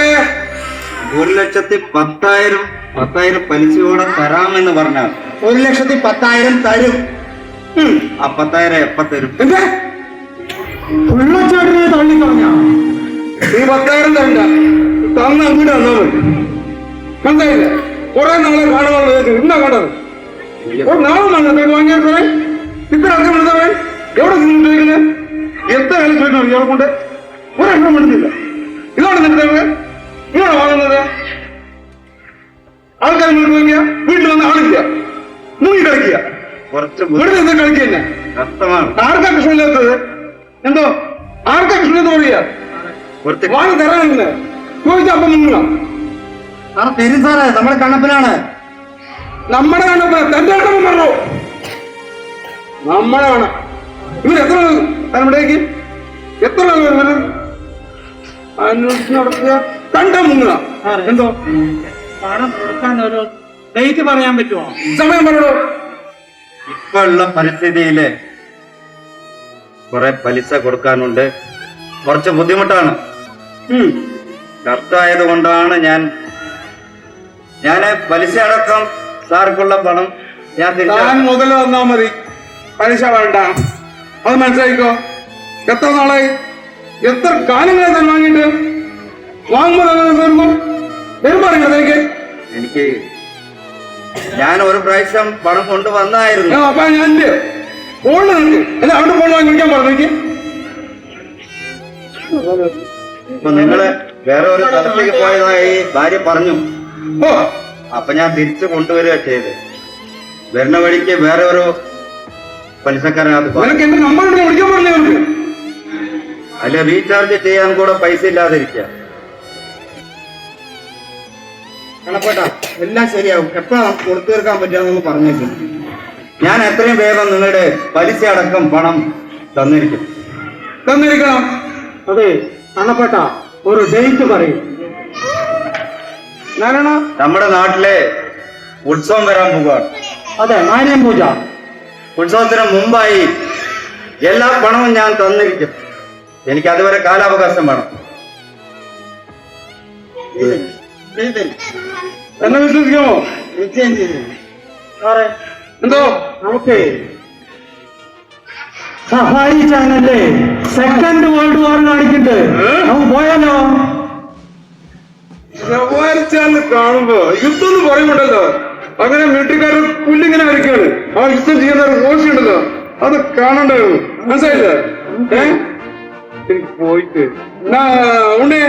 1,10,000 പലിശയോടെ തരാമെന്ന് പറഞ്ഞാൽ 1,10,000 തരും. ആ 10,000 എപ്പ തരും?
എന്താ
പിള്ളച്ചേട്ടനെ തള്ളിക്കളഞ്ഞ
ഈ 10,000 തരണ്ട, തന്ന അങ്ങോട്ട് തന്നാ മതി. മനസ്സിലായില്ല? കുറെ നാളെ കാണുന്നുള്ളത് ഇന്നാ കണ്ടത്. നാളെ വാങ്ങിയത് ഇത്ര അർത്ഥം എടുത്തവൻ എവിടെ നിന്ന് ചോദിക്കുന്നത്? എത്ര കാലം ചോദിക്കണം ഇയാളെ കൊണ്ട്? ഒരെണ്ണം എടുത്തില്ല. ഇതാണ് നിന്റെ ഇതാണ് വാങ്ങുന്നത്. ആൾക്കാർ വീട്ടിൽ നോക്കിയ വീട്ടിൽ വന്ന ആളില്ല, മുങ്ങി കളിക്കുക. വീട്ടിൽ നിന്ന് കളിക്കുക തന്നെ. ആർക്കാ കൃഷ്ണമില്ലാത്തത്? എന്തോ ആർക്കാ കൃഷ്ണ എന്ന് പറയാ? വാങ്ങി തരാനില്ല ചോദിച്ചാ അപ്പം മുങ്ങണം.
തരും സാറേ, നമ്മുടെ കണ്ണപ്പനാണ്.
നമ്മുടെ കണ്ണപ്പന തന്റെ കണ്ണപ്പൻ പറഞ്ഞോ? നമ്മുടെ വേണം. ഇവരെത്ര തലമുടേക്ക് എത്ര അന്വേഷിച്ച് നടത്തുക? കണ്ട മുങ്ങുക. എന്തോ
പണം കൊടുക്കാൻ ഒരു ഡേറ്റ് പറയാൻ പറ്റുമോ?
സമയം പറയണോ?
ഇപ്പൊ ഉള്ള പരിസ്ഥിതിയില് കുറെ പലിശ കൊടുക്കാനുണ്ട്. കുറച്ച് ബുദ്ധിമുട്ടാണ്. കർത്തായത് കൊണ്ടാണ് ഞാൻ പലിശ അടക്കം സാർക്കുള്ള പണം
ഞാൻ മുതൽ തന്നാ മതി, പലിശ വേണ്ട. അത് മനസ്സിലായിക്കോ. എത്ര നാളായി, എത്ര കാലങ്ങളെ തന്നെ വാങ്ങിയിട്ട്? വാങ്ങുമ്പോ പെരുമാറില്ല എനിക്ക്.
ഞാൻ ഒരു പ്രാവശ്യം പണം കൊണ്ടുവന്നായിരുന്നു.
അപ്പൊ ഞാൻ ഫോണിൽ നിൽക്കും. അല്ല അവിടെ ഫോൺ വാങ്ങിക്കാൻ പറഞ്ഞു.
ഇപ്പൊ നിങ്ങള് വേറെ ഒരു സ്ഥലത്തേക്ക് പോയതായി ഭാര്യ പറഞ്ഞു. അപ്പൊ ഞാൻ തിരിച്ചു കൊണ്ടുവരിക ചെയ്ത്. വരുന്ന വഴിക്ക് വേറെ ഒരു പലിശക്കാരനകത്ത്
എന്റെ നമ്പർ വിളിക്കാൻ പറഞ്ഞു.
അല്ലെ റീചാർജ് ചെയ്യാൻ കൂടെ പൈസ ഇല്ലാതിരിക്കുക. കണക്കോട്ടാ, എല്ലാം ശരിയാവും. എപ്പോഴാ കൊടുത്തു തീർക്കാൻ പറ്റുക പറഞ്ഞേക്കും. ഞാൻ എത്രയും വേഗം നിങ്ങളുടെ പലിശ അടക്കം പണം തന്നിരിക്കും.
അതെ കണ്ണപ്പേട്ട, ഒരു ഡേറ്റ് പറയും. നാരായണ,
നമ്മുടെ നാട്ടിലെ ഉത്സവം വരാൻ പോവുകയാണ്.
അതെ, മാരിയം പൂജ.
ഉത്സവത്തിന് മുമ്പായി എല്ലാ പണവും ഞാൻ തന്നിരിക്കും. എനിക്ക് അതുവരെ കാലാവകാശം വേണം.
എന്നെ വിശ്വസിക്കുമോ? സാറേ,
എന്തോ
നമുക്ക് സഫാരി ചാനലിലെ സെക്കൻഡ് വേൾഡ് വാർ കാണിക്കുന്നുണ്ട്. നമുക്ക് പോയാലോ?
ചാനൽ കാണുമ്പോ യുദ്ധം എന്ന് പറയുമ്പോണ്ടല്ലോ, അങ്ങനെ മിലിറ്ററിക്കാരൻ പുല്ലിങ്ങനെ വരയ്ക്കാണ്. ആ യുദ്ധം ചെയ്യുന്ന ഒരു കോഴ്സ് ഉണ്ടല്ലോ, അത് കാണണ്ടായിരുന്നു. മനസ്സിലായില്ലേ? എനിക്ക് പോയിട്ട് ഉണ്ടേ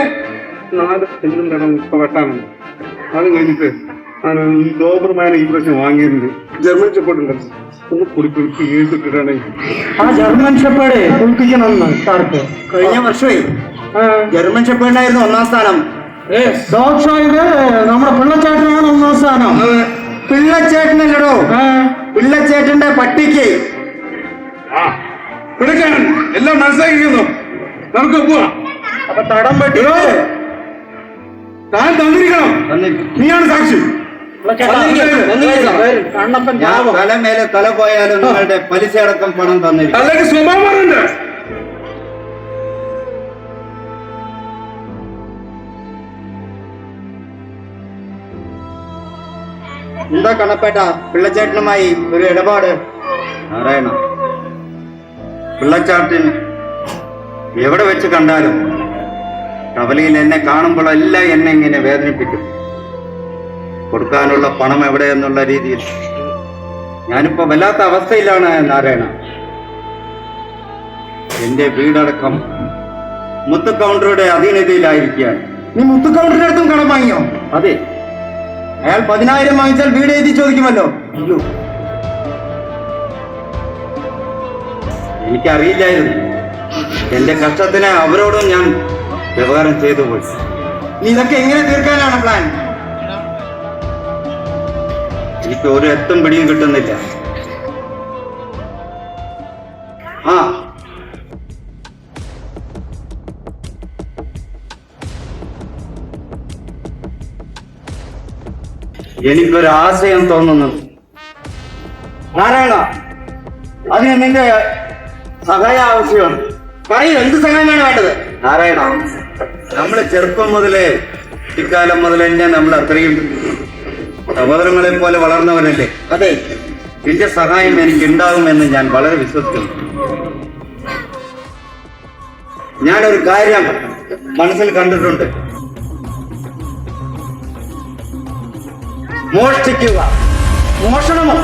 4 സെന്റും തടം ഇപ്പൊ വെട്ടാനുണ്ട്. അത് കഴിഞ്ഞിട്ട് ഞാൻ ഈ ഡോബർമാനെ ഈ പ്രാവശ്യം വാങ്ങിയിട്ടുണ്ട്. ജർമ്മൻ ഷെപ്പേർഡ് ഒന്ന് കുടിപ്പിടിച്ച് ഏറ്റിട്ടാണെങ്കിൽ
ആ ജർമ്മൻ ഷെപ്പേർഡ് കുളിപ്പിക്കണം സാർക്ക്.
കഴിഞ്ഞ വർഷമേ ജർമ്മൻ ഷെപ്പേർഡിനായിരുന്നു 1ാം സ്ഥാനം.
ഡോഗ് ഷോയില് നമ്മുടെ പിള്ളച്ചേട്ടനാണ് 1ാം സ്ഥാനം.
പിള്ളച്ചേട്ടനല്ലടോ, പിള്ളച്ചേട്ടന്റെ പട്ടിക്ക്.
പിടിക്കാൻ എല്ലാം മനസ്സിലാക്കിയിരിക്കുന്നു. നമുക്ക് പോവാം.
അപ്പൊ തടം വെട്ടി
താൻ തന്നിരിക്കണം. നീയാണ് സാക്ഷി.
കണ്ണപ്പൻ
ഞാൻ തല മേലെ തല പോയാലും നിങ്ങളുടെ പലിശ അടക്കം പണം തന്നിരിക്കും.
അല്ലെങ്കിൽ സ്വഭാവം
എന്താ കണപ്പേട്ട, പിള്ളച്ചേട്ടനുമായി ഒരു ഇടപാട്? നാരായണ, പിള്ളച്ചാട്ടിന് എവിടെ വെച്ച് കണ്ടാലും കവലയിൽ എന്നെ കാണുമ്പോഴെല്ലാം എന്നെ ഇങ്ങനെ വേദനിപ്പിക്കും. കൊടുക്കാനുള്ള പണം എവിടെ എന്നുള്ള രീതിയിൽ ഞാനിപ്പോ വല്ലാത്ത അവസ്ഥയിലാണ് നാരായണ. എന്റെ വീടടക്കം മുത്തു കൗണ്ടറുടെ അധീനതയിലായിരിക്കുകയാണ്. നീ മുത്തു കൗണ്ടറിന്റെ അടുത്തും കടം വാങ്ങിയോ? അതെ. അയാൾ 10,000 വാങ്ങിച്ചാൽ വീട് എഴുതി ചോദിക്കുമല്ലോ. അയ്യോ, എനിക്കറിയില്ലായിരുന്നു. എന്റെ കഷ്ടത്തിന് അവരോടും ഞാൻ വ്യവഹാരം ചെയ്തു പോയി. നീ ഇതൊക്കെ എങ്ങനെ തീർക്കാനാണ് പ്ലാൻ? എനിക്ക് ഒരു എത്തും പിടിയും കിട്ടുന്നില്ല. ആ, എനിക്കൊരു ആശയം തോന്നുന്നു. നാരായണ, അതിന് നിന്റെ സഹായം ആവശ്യമാണ്. പറയൂ, എന്ത് സഹായമാണ് വേണ്ടത്? നാരായണ, നമ്മള് ചെറുപ്പം മുതലേ ഇക്കാലം മുതൽ തന്നെ നമ്മൾ അത്രയും സഹോദരങ്ങളെ പോലെ വളർന്നവരല്ലേ? അതെ. നിന്റെ സഹായം എനിക്ക് ഉണ്ടാകുമെന്ന് ഞാൻ വളരെ വിശ്വസിക്കുന്നു. ഞാനൊരു കാര്യം മനസ്സിൽ കണ്ടിട്ടുണ്ട്. മോഷ്ടിക്കുക. മോഷണമോ?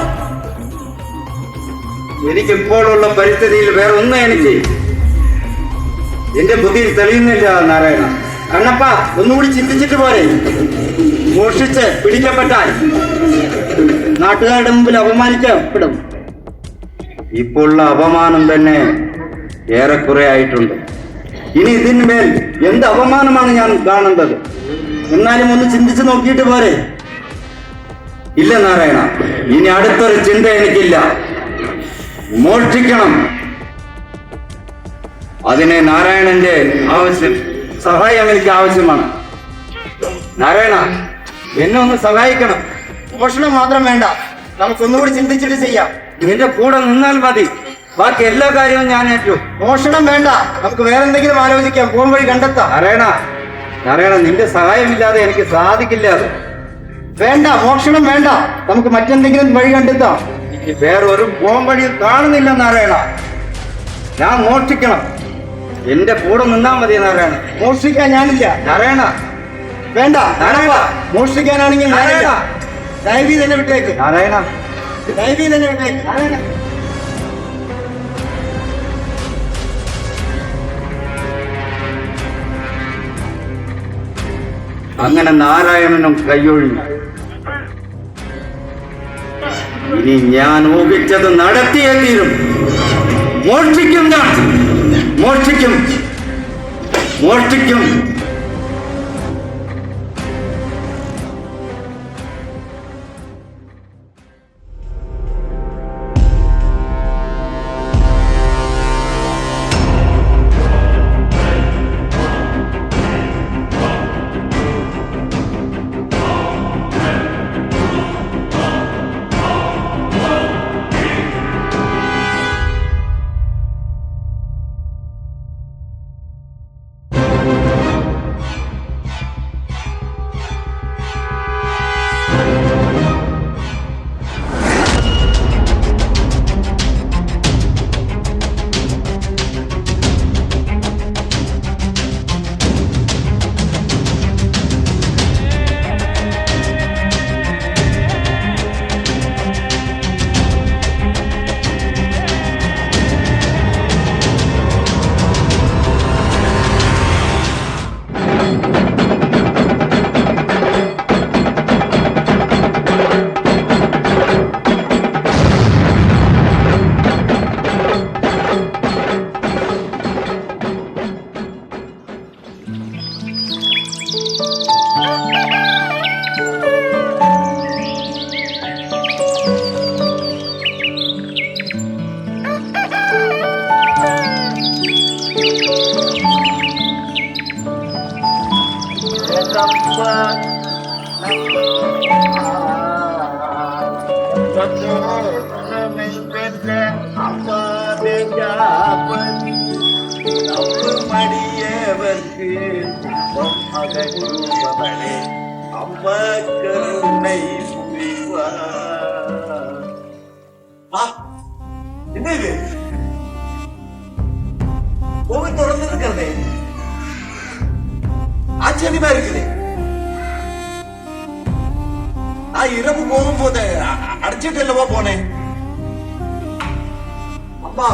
എനിക്കിപ്പോഴുള്ള പരിസ്ഥിതിയിൽ വേറെ ഒന്നും എനിക്ക് എന്റെ ബുദ്ധിയിൽ തെളിയുന്നില്ല നാരായണ. കണ്ണപ്പ, ഒന്നുകൂടി ചിന്തിച്ചിട്ട് പോരെ? മോഷ്ടിച്ച് പിടിക്കപ്പെട്ടാൽ നാട്ടുകാരുടെ മുമ്പിൽ അപമാനിക്കപ്പെടും. ഇപ്പോഴുള്ള അപമാനം തന്നെ ഏറെക്കുറെ ആയിട്ടുണ്ട്. ഇനി ഇതിന്മേൽ എന്ത് അപമാനമാണ് ഞാൻ കാണേണ്ടത്? എന്നാലും ഒന്ന് ചിന്തിച്ചു നോക്കിയിട്ട് പോരെ? ഇല്ല നാരായണ, ഇനി അടുത്തൊരു ചിന്ത എനിക്കില്ല. മോഷ്ടിക്കണം. അതിന് നാരായണന്റെ സഹായം എനിക്ക് ആവശ്യമാണ്. നാരായണ, എന്നെ ഒന്ന് സഹായിക്കണം. മോഷണം മാത്രം വേണ്ട, നമുക്കൊന്നുകൂടി ചിന്തിച്ചിട്ട് ചെയ്യാം. എന്റെ കൂടെ നിന്നാൽ മതി. ബാക്കി എല്ലാ കാര്യവും ഞാൻ ഏറ്റു. മോഷണം വേണ്ട, നമുക്ക് വേറെന്തെങ്കിലും ആലോചിക്കാം. പോം വഴി കണ്ടെത്താം. നാരായണ, നിന്റെ സഹായമില്ലാതെ എനിക്ക് സാധിക്കില്ല. അത് വേണ്ട, മോഷണം വേണ്ട, നമുക്ക് മറ്റെന്തെങ്കിലും വഴി കണ്ടെത്താം. വേറൊരു പോം വഴി കാണുന്നില്ല നാരായണ. ഞാൻ മോഷ്ടിക്കണം. എന്റെ കൂടെ നിന്നാ മതി നാരായണ. മോഷ്ടിക്കാൻ ഞാനില്ല നാരായണ. വേണ്ട നാരായണ, മോഷ്ടിക്കാനാണെങ്കിൽ നാരായണ ദയവീ തന്നെ വിട്ടേക്ക്. നാരായണ, ദയവീ തന്നെ വിട്ടേക്ക് നാരായണ. അങ്ങനെ നാരായണനും കൈയൊഴിഞ്ഞു. ഇനി ഞാൻ ഊഹിച്ചത് നടത്തിയേ തീരും. മോഷ്ടിക്കും, ഞാൻ മോഷ്ടിക്കും. മോഷ്ടിക്കും. மடியவர்க்கு அகற்றுபவளே அம்ம கருணை புரிவார். என்ன இது கோவில் தொடர்ந்து இருக்கிறதே, ஆச்சரியமா இருக்குது. நான் இரவு போகும்போது அடிச்சிட்டு இல்லவா போனேன். அம்மா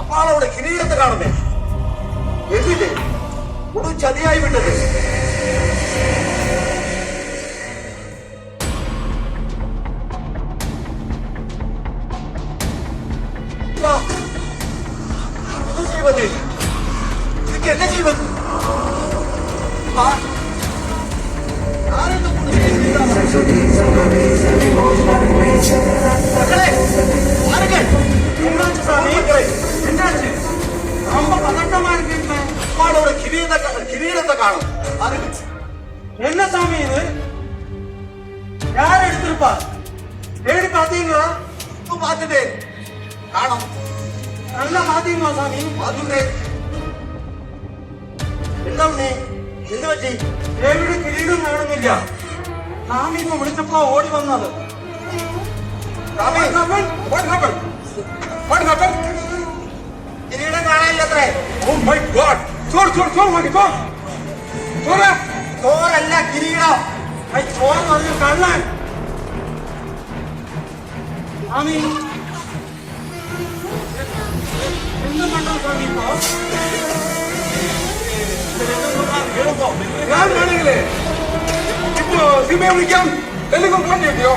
அம்மாவோட கிரீடத்தை காணுமே, எது முழு சதியாகி விட்டது. இதுக்கு என்ன செய்வது?
ரொம்ப பதட்டமா இருக்கு.
கிரீடத்தை காணும்.
என்ன சாமி இது? யார் எடுத்திருப்பா? தேடி பாத்தீங்களா?
பார்த்துட்டேன், காணும்.
நல்லா பாத்தீங்களா சாமி?
பார்த்துட்டேன். என்ன എന്ത് പറ്റി?
എവിടെ കിരീടം കാണുന്നില്ല. സ്വാമി ഇപ്പൊ വിളിച്ചപ്പോ ഓടി വന്നത്.
കിരീടം കാണാനില്ലത്രേ. ചോറല്ല കിരീടം.
ചോറ് പറഞ്ഞു കള്ളൻ. സ്വാമി എന്തും കണ്ടോ സ്വാമി? ഇപ്പൊ
ഞാൻ വേണമെങ്കിലേ ഇപ്പൊ സിനിമയെ വിളിക്കാം. എന്തെങ്കിലും ഫോൺ കിട്ടിയോ?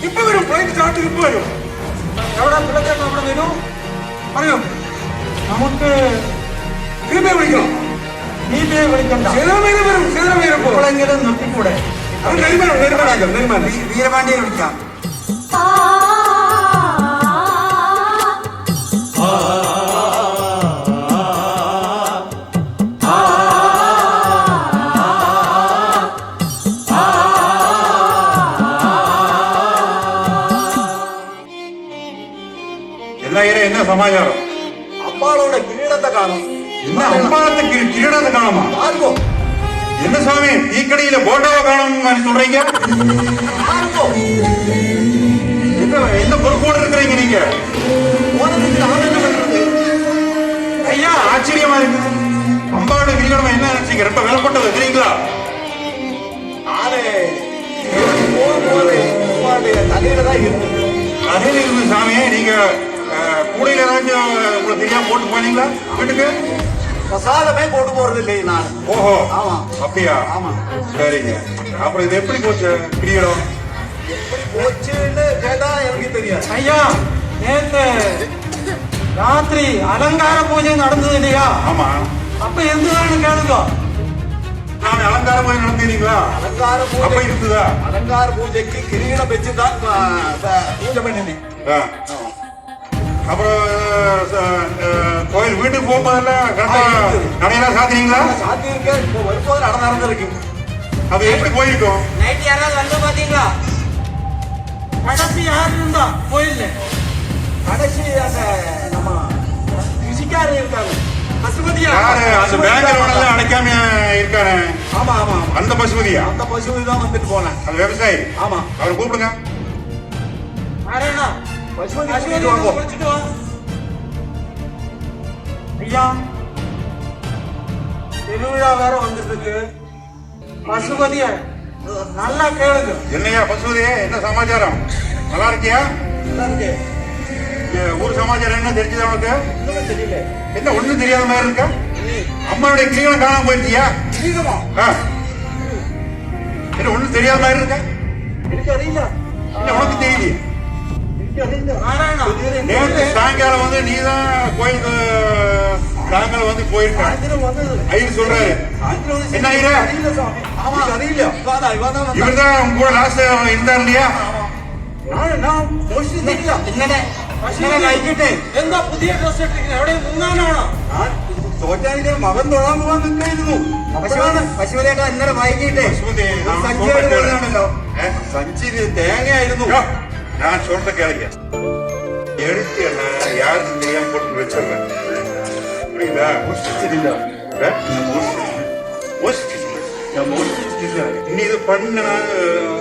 ഇപ്പൊ വരും, ഫ്ലൈറ്റ് സ്റ്റാർട്ട് ഇപ്പൊ വരും.
എവിടെ പിള്ളേർ അവിടെ വരും?
അറിയോ?
നമുക്ക്
സിനിമയെ വിളിക്കണം.
നീതിയെ വിളിക്കണ്ട.
സേനാമേനെ വരും. സേനാമേനെ
എപ്പോഴെങ്കിലും നിർത്തിക്കൂടെ?
വീരപാണ്ഡിയെ വിളിക്കാം.
என்ன சமாச்சாரம்?
அம்பாளோட கிரீடத்தை காணும்.
என்ன அம்பாளத்தை கிரீடத்தை காணுமா?
யாருக்கோ
என்ன சுவாமி டீ கடையில போட்டோவை காணும் சொல்றீங்க?
யாருக்கோ
என்ன பொறுப்போடு இருக்கிறீங்க நீங்க?
போனதுக்கு நான் என்ன பண்றது?
ஐயா ஆச்சரியமா இருக்கு. அம்பாவோட கிரீடம் என்ன நினைச்சீங்க? ரொம்ப விலப்பட்டது தெரியுங்களா?
நானே போகும்போது அம்பாவுடைய தலையில தான் இருந்தது.
தலையில இருந்து சாமி நீங்க கூடையில ஏதாச்சும் உங்களுக்கு தெரியாம போட்டு போனீங்களா வீட்டுக்கு?
பிரசாதமே கொண்டு போறது இல்லை நான்.
ஓஹோ
ஆமா
அப்படியா?
ஆமா.
சரிங்க. அப்புறம் இது எப்படி போச்சு கிரீடம்?
எப்படி போச்சுன்னு கேட்டா எனக்கு தெரியாது.
ஐயா நேத்து ராத்திரி அலங்கார பூஜை நடந்தது இல்லையா?
ஆமா.
அப்ப எந்ததான்னு கேளுங்க.
நான் அலங்கார பூஜை நடந்தீங்களா?
அலங்கார
அப்ப
பூஜை
இருக்குதா?
அலங்கார பூஜைக்கு கிரீடம் வச்சுதான் பூஜை பண்ணினேன்.
ஆ. அப்புறம் கோயில் வீட்டுக்கு போகும்போதெல்லாம் கரெக்டா நடையெல்லாம் சாத்தினீங்களா?
சாத்தியிருக்க இப்போ வரும்போது நடந்திருக்கு.
அது எப்படி போயிருக்கும்?
நைட் யாராவது வந்து பாத்தீங்களா?
கடைசி யார் இருந்தா கோயில்ல?
கடைசி அந்த நம்ம ருசிக்காரர் இருக்காங்க. பசுமதியா?
யாரு அந்த பேங்க் லோன் அடைக்காம இருக்காரு?
ஆமா ஆமா ஆமா.
அந்த பசுமதியா?
அந்த பசுமதி தான் வந்துட்டு போனேன்.
அந்த விவசாயி?
ஆமா.
அவரை கூப்பிடுங்க.
நாராயணா
பசுமதி
பசுமதி
கூட்டிட்டு வாங்க.
குளிச்சுட்டு வா. ஐயா திருவிழா வேற வந்துருக்கு. பசுபதிய நல்லா கேளுங்க.
என்னையா பசுமதி, என்ன சமாச்சாரம்? நல்லா இருக்கியா?
நல்லா இருக்கு.
ஊர் சமாச்சாரம் என்ன தெரிஞ்சது உனக்கு?
இன்னும் தெரியல.
என்ன ஒண்ணும் தெரியாத மாதிரி இருக்க? அம்மாவுடைய கிரீடம் காணாம போயிடுச்சியா?
சீக்கிரமா.
என்ன ஒண்ணும் தெரியாத மாதிரி இருக்க?
எனக்கு அறியல.
என்ன உனக்கு தெரியலையே?
எனக்கு அறியல.
நாராயணா
நேற்று சாயங்காலம் வந்து நீதான் கோயிலுக்கு சாயங்காலம் வந்து போயிருக்க.
சாயந்தரம் வந்தது.
ஐயர் சொல்றாரு.
சாயந்தரம் வந்து
என்ன ஐயரே?
அறியல சாமி. ஆமா அறியல. இவன் தான் வந்தான்.
இவர் தான் உங்க கூட லாஸ்ட் இருந்தார் இல்லையா?
நான் மோஸ்ட்லி தெரியல. ഇന്നലെ വൈകിട്ട്
എന്താ പുതിയ ഡ്രസ് ഇട്ടിരിക്കുന്നത്? എവിടെ മുങ്ങാനാണോ?
ഞാൻ തോറ്റാനിന്റെ മകൻ തൊഴാൻ പോകാൻ നിൽക്കായിരുന്നു. പശുവിനേട്ടാ ഇന്നലെ വൈകിട്ട്
പശുവിനെ
സഞ്ചിയായിട്ട് വരുന്നുണ്ടല്ലോ.
ഏ?
സഞ്ചി തേങ്ങയായിരുന്നു.
நான் சொல்ற கேளுங்க. எடுத்து என்ன யாருன்னு தெரியாம போட்டு வச்சிடுறேன். புரியுதா?
മോഷ്ടിച്ചിട്ടില്ല.
ஏ? மோஸ்ட்லி நீ இது பண்ண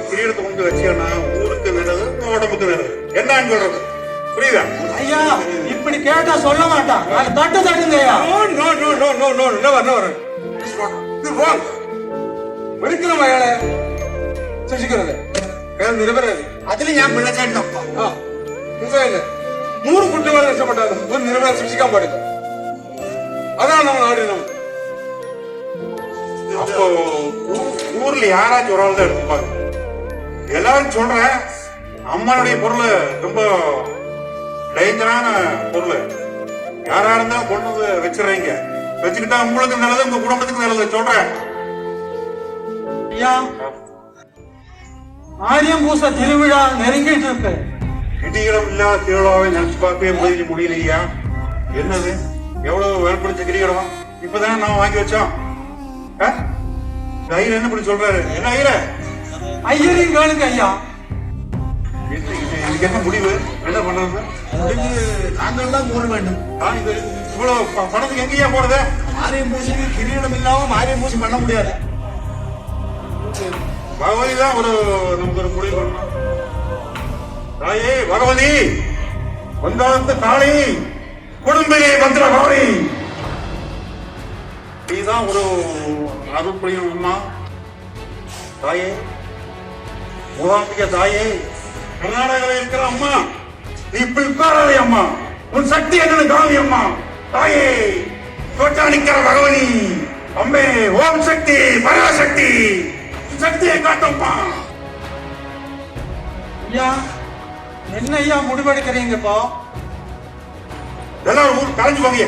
கிரீடத்தை கொண்டு வச்சேன்னா ஊருக்கு நல்லது, உடம்புக்கு நல்லது. என்னன்னு சொல்றது புரியுதா?
ஐயா இப்படி கேட்டா சொல்ல மாட்டான். அது தட்டு தட்டுங்கய்யா.
ഒരിക്കലും അയാളെ ശിക്ഷിക്കരുത്. അയാൾ നിരപരാധി. അതിൽ ഞാൻ പിള്ളച്ചായിരുന്നു. മനസ്സിലായില്ലേ? 100 കുട്ടികൾ രക്ഷപ്പെട്ടാലും ഒരു നിരപരാധി ശിക്ഷിക്കാൻ പാടില്ല. അതാണ് നമ്മൾ ആടുന്നത്.
அப்போ ஊர்ல யாராச்சும் ஒரு ஆள் தான் எடுத்துப்பாங்க. எல்லாரும் சொல்றேன், அம்மனுடைய பொருள் ரொம்ப டேஞ்சரான பொருள். யாரா இருந்தாலும் கொண்டு வந்து வச்சிடறீங்க. வச்சுக்கிட்டா உங்களுக்கு நல்லது, உங்க குடும்பத்துக்கு நல்லது சொல்றேன்.
ஐயா ஆரியம் பூச திருவிழா நெருங்கிட்டு இருக்கு.
கிரீடம் இல்லாத திருவிழாவை நினைச்சு பார்க்கவே முடியலையா? என்னது எவ்வளவு வேலைப்பிடிச்ச கிரீடம் இப்பதானே நம்ம வாங்கி வச்சோம். ஐயர் என்ன பண்ணி சொல்றாரு? என்ன ஐயர
ஐயரையும் கேளுங்க ஐயா.
இதுக்கு என்ன முடிவு? என்ன பண்றது?
நாங்கள் தான் கூற வேண்டும்.
இவ்வளவு பணத்துக்கு எங்கேயா போறது?
ஆரியம் பூசிக்கு கிரீடம் இல்லாம ஆரியம் பூசி பண்ண முடியாது.
பகவதி தான் நமக்கு ஒரு முடிவு பண்ணணும். தாயே பகவதி, வந்தாந்த காளி, குடும்பிலே மந்திர காளி, நீதான் ஒரு அருள் புரியும் அம்மா. தாயே மூகாம்பிக தாயே, கர்நாடகாவில் இருக்கிற அம்மா, நீ இப்படி உட்காராதே அம்மா. உன் சக்தி என்னன்னு காமி அம்மா. தாயே தோற்றா நிக்கிற பகவதி அம்மே, ஓம் சக்தி பராசக்தி, சக்தியை காட்டம்மா.
ஐயா என்ன ஐயா முடிவெடுக்கிறீங்க இப்போ?
எல்லாரும் ஊர் கலைஞ்சு போங்க.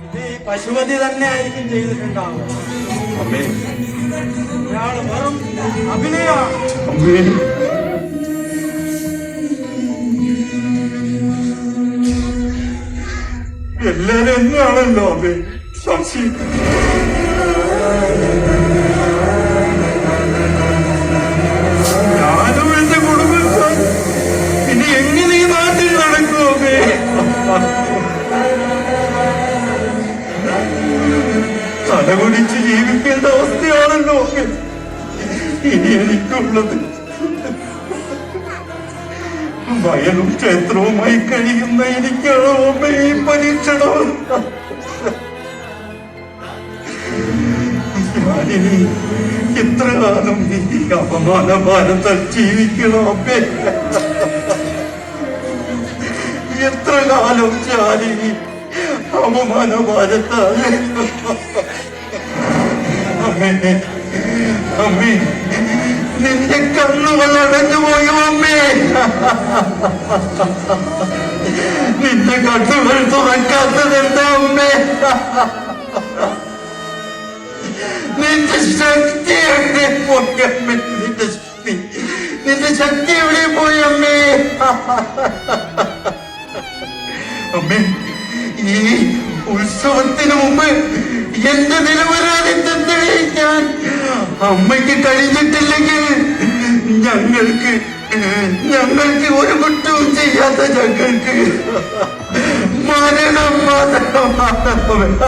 ഇത് പശുപതി തന്നെ ആയിരിക്കും ചെയ്തിട്ടുണ്ടാവുക. ഇയാള് വെറും അഭിനയമാണ്.
എല്ലാരും എന്നാണല്ലോ അമ്മേ സംശയം. ഞാനും എന്റെ കുടുംബം ഇനി എങ്ങനെ ഈ നാട്ടിൽ നടക്കും അമ്മേ? തലകുടിച്ച് ജീവിക്കേണ്ട അവസ്ഥയാണല്ലോ അമ്മേ ഇനി എനിക്കുള്ളത്. വയലും ക്ഷേത്രവുമായി കഴിയുന്ന എനിക്കാണോ അമ്മ ഈ പരീക്ഷണം? ഞാനിനി എത്ര കാലം ഈ അപമാനഭാരത്താൽ ജീവിക്കണം അമ്മേ?
എത്ര കാലം ചാരി അവമാനഭാരത്താൽ അമ്മേ അമ്മേ നിന്റെ കണ്ണുകൾ അടഞ്ഞു പോയോ അമ്മേ നിന്റെ കണ്ണുകൾ തുറക്കാത്തതെന്താ അമ്മേ നിന്റെ ശക്തി എവിടെ പോയി അമ്മേ നിന്റെ ശക്തി എവിടെ പോയി അമ്മേ അമ്മേ ഈ ഉത്സവത്തിന് മുമ്പ് എന്റെ നിലവരാതിന്റെ തെളിയിക്കാൻ അമ്മയ്ക്ക് കഴിഞ്ഞിട്ടില്ലെങ്കിൽ ഞങ്ങൾക്ക് ഒരു കുറ്റവും ചെയ്യാത്ത ഞങ്ങൾക്ക് മരണം മാത്രമാണ്.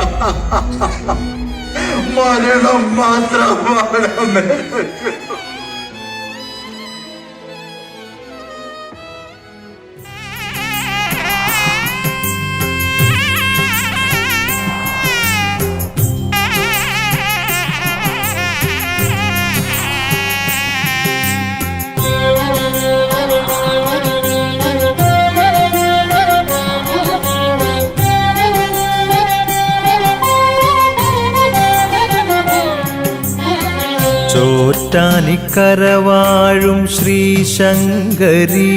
ചോറ്റാനിക്കരവാഴും ശ്രീശങ്കരി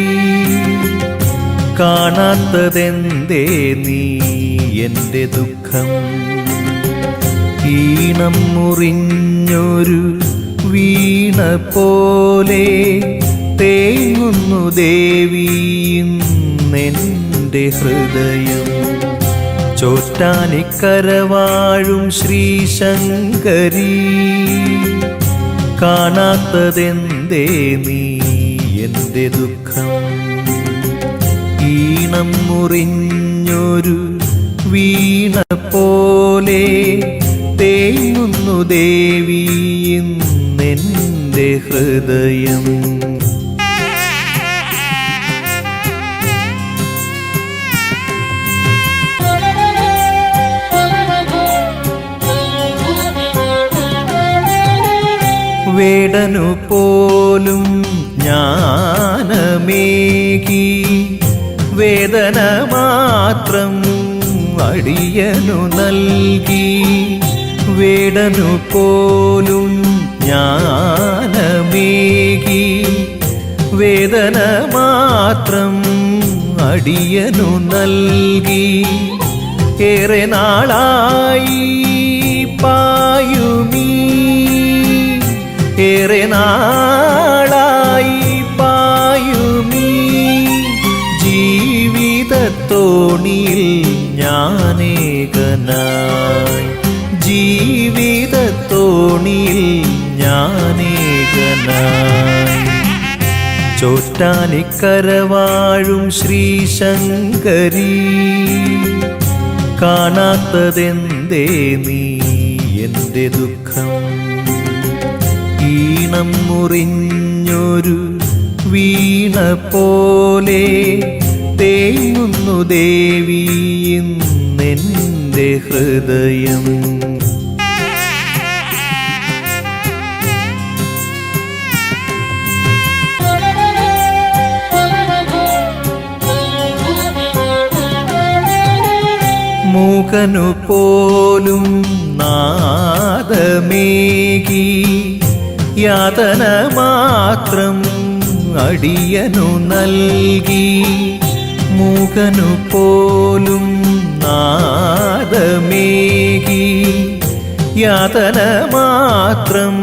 കാണാത്തതെന്തേ നീ എൻ്റെ ദുഃഖം ഈണം മുറിഞ്ഞൊരു വീണ പോലെ തേങ്ങുന്നു ദേവി ഇന്നെൻ്റെ ഹൃദയം ചോറ്റാനിക്കരവാഴും ശ്രീശങ്കരി കാണാത്തതെന്തേ നീ എൻ്റെ ദുഃഖം ഈണം മുറിഞ്ഞൊരു വീണ പോലെ തേങ്ങുന്നു ദേവി ഇന്നെൻ്റെ ഹൃദയം വേടനു പോലും ജ്ഞാനമേകി വേദന മാത്രം അടിയനു നൽകി വേടനു പോലും ജ്ഞാനമേകി വേദന മാത്രം അടിയനു നൽകി ഏറെ നാളായി പായുമീ ഏറെ നാളായി പായുമീ ജീവിതത്തോണിയിൽ ഞാനേകനായി ജീവിതത്തോണിയിൽ ഞാനേകനായി ചോറ്റാനിക്കരവാഴും ശ്രീശങ്കരി കാണാത്തതെന്തേ നീ എൻ്റെ ദുഃഖം ഈണം മുറിഞ്ഞൊരു വീണ പോലെ തേങ്ങുന്നു ദേവി ഇന്നെൻ്റെ ഹൃദയം മൂകനു പോലും നാദമേകി യാതന മാത്രം അടിയനു നൽകി മൂകനു പോലും നാദമേകി യാതന മാത്രം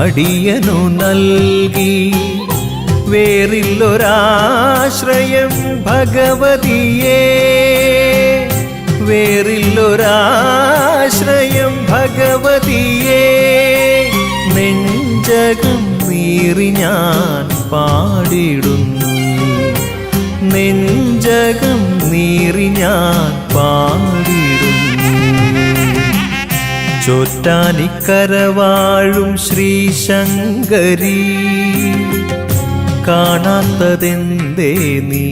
അടിയനു നൽകി വേറില്ലൊരാശ്രയം ഭഗവതിയേ വേറില്ലൊരാശ്രയം ഭഗവതിയേ നെഞ്ചകം നീറി ഞാൻ പാടിടുന്നു നെഞ്ചകം നീറി ഞാൻ പാടിടുന്നു ചോറ്റാനിക്കരവാഴും ശ്രീശങ്കരി കാണാത്തതെന്തേ നീ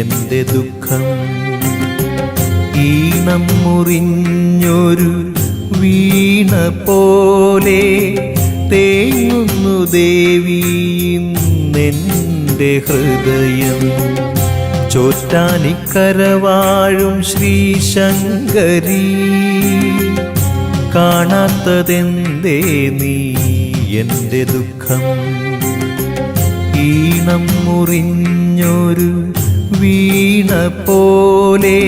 എൻ്റെ ദുഃഖം ഈണം മുറിഞ്ഞൊരു വീണ പോലെ തേങ്ങുന്നു ദേവി ഇന്നെൻ്റെ ഹൃദയം ചോറ്റാനിക്കരവാഴും ശ്രീശങ്കരി കാണാത്തതെന്തേ നീ എൻ്റെ ദുഃഖം ഈണം മുറിഞ്ഞൊരു വീണ പോലെ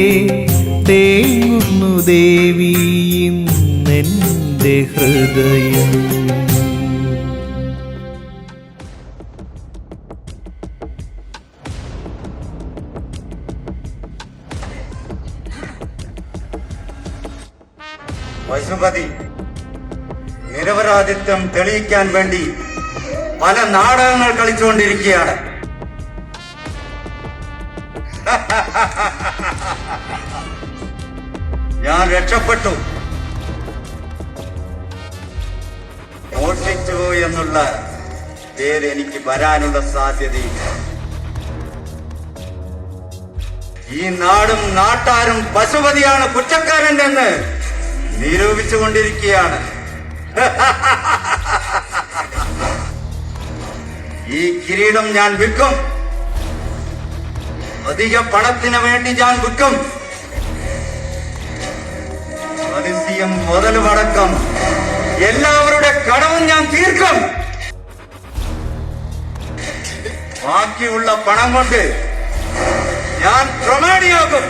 തേങ്ങുന്നു ദേവിയും എൻ്റെ ഹൃദയം.
വൈഷ്ണവതി നിരപരാധിത്വം തെളിയിക്കാൻ വേണ്ടി പല നാടകങ്ങൾ കളിച്ചുകൊണ്ടിരിക്കുകയാണ്. ഞാൻ രക്ഷപ്പെട്ടു. മോഷ്ടിച്ചു എന്നുള്ള പേര് എനിക്ക് വരാനുള്ള സാധ്യതയില്ല. ഈ നാടും നാട്ടാരും പശുപതിയാണ് കുറ്റക്കാരൻ എന്ന് നിരൂപിച്ചുകൊണ്ടിരിക്കുകയാണ്. ഈ കിരീടം ഞാൻ വിൽക്കും. അധിക പണത്തിന് വേണ്ടി ഞാൻ വിൽക്കും. പലിശയും മുതലുമടക്കം എല്ലാവരുടെ കടവും ഞാൻ തീർക്കും. ബാക്കിയുള്ള പണം കൊണ്ട് ഞാൻ പ്രമാണിയാകും.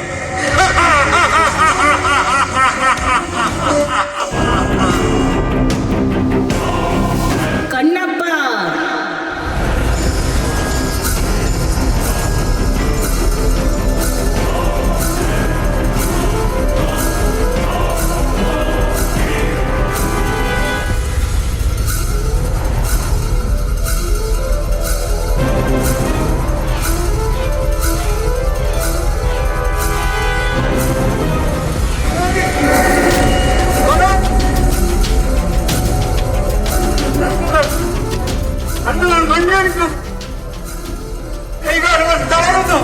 കൈകാലുകൾ തളരുന്നു.